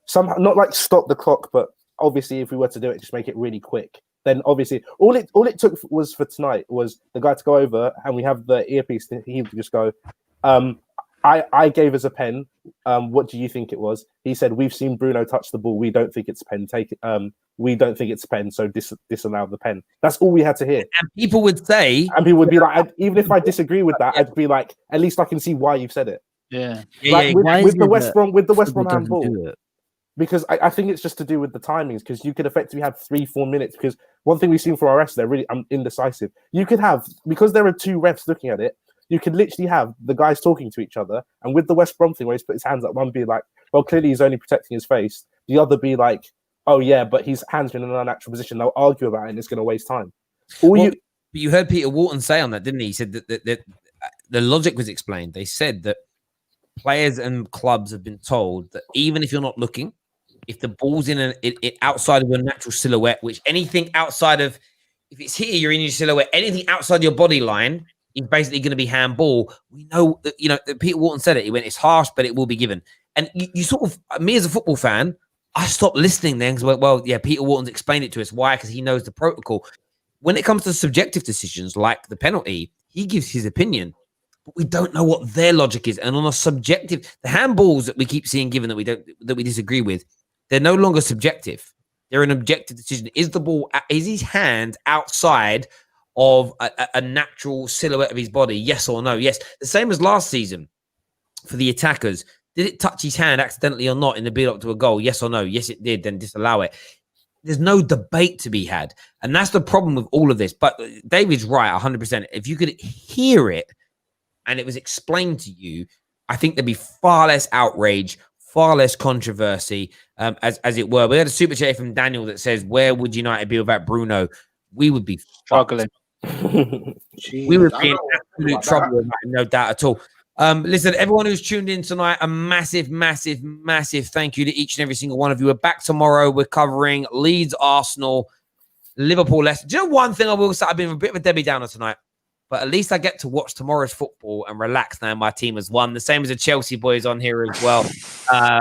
somehow not like stop the clock, but obviously if we were to do it, just make it really quick. Then obviously all it took was for tonight was the guy to go over and we have the earpiece. He would just go, I gave us a pen. What do you think it was? He said, we've seen Bruno touch the ball. We don't think it's pen. Take it. We don't think it's pen. So disallow the pen. That's all we had to hear. And people would say, and people would be like, even if I disagree with that, I'd be like, at least I can see why you've said it. Yeah. Like with the West Brom handball. Because I think it's just to do with the timings, because you could effectively have 3-4 minutes. Because one thing we've seen for our refs, they're really indecisive. You could have, because there are 2 refs looking at it, you could literally have the guys talking to each other. And with the West Brom thing, where he's put his hands up, one be like, well, clearly he's only protecting his face. The other be like, oh, yeah, but his hands are in an unnatural position. They'll argue about it and it's going to waste time. You heard Peter Wharton say on that, didn't he? He said that the logic was explained. They said that players and clubs have been told that even if you're not looking, if the ball's in it outside of your natural silhouette, which anything outside of, if it's here, you're in your silhouette, anything outside your body line is basically going to be handball. We know that, that Peter Wharton said it. He went, it's harsh, but it will be given. And you sort of, me as a football fan, I stopped listening then because, well, yeah, Peter Wharton's explained it to us. Why? Because he knows the protocol. When it comes to subjective decisions like the penalty, he gives his opinion, but we don't know what their logic is. And on a subjective, the handballs that we keep seeing given that we disagree with, they're no longer subjective. They're an objective decision. Is his hand outside of a natural silhouette of his body? Yes or no? Yes. The same as last season for the attackers. Did it touch his hand accidentally or not in the build-up to a goal? Yes or no? Yes, it did. Then disallow it. There's no debate to be had. And that's the problem with all of this. But David's right, 100%. If you could hear it and it was explained to you, I think there'd be far less outrage, far less controversy, as it were. We had a super chat from Daniel that says, where would United be without Bruno? We would be struggling. We would be in absolute trouble, no doubt at all. Listen, everyone who's tuned in tonight, a massive, massive, massive thank you to each and every single one of you. We're back tomorrow. We're covering Leeds, Arsenal, Liverpool, Leicester. Do you know one thing I will say? I've been a bit of a Debbie Downer tonight, but at least I get to watch tomorrow's football and relax now. My team has won. The same as the Chelsea boys on here as well.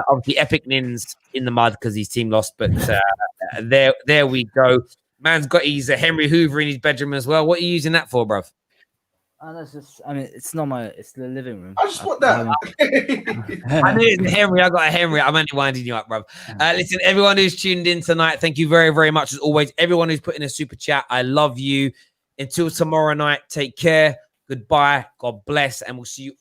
Obviously, Epic Nins in the mud because his team lost, but there we go. Man's got his Henry Hoover in his bedroom as well. What are you using that for, bruv? That's just, I mean, it's not it's the living room. I just want that. I knew it was a Henry. I got a Henry. I'm only winding you up, bruv. Listen, everyone who's tuned in tonight, thank you very, very much as always. Everyone who's put in a super chat, I love you. Until tomorrow night, take care. Goodbye. God bless. And we'll see you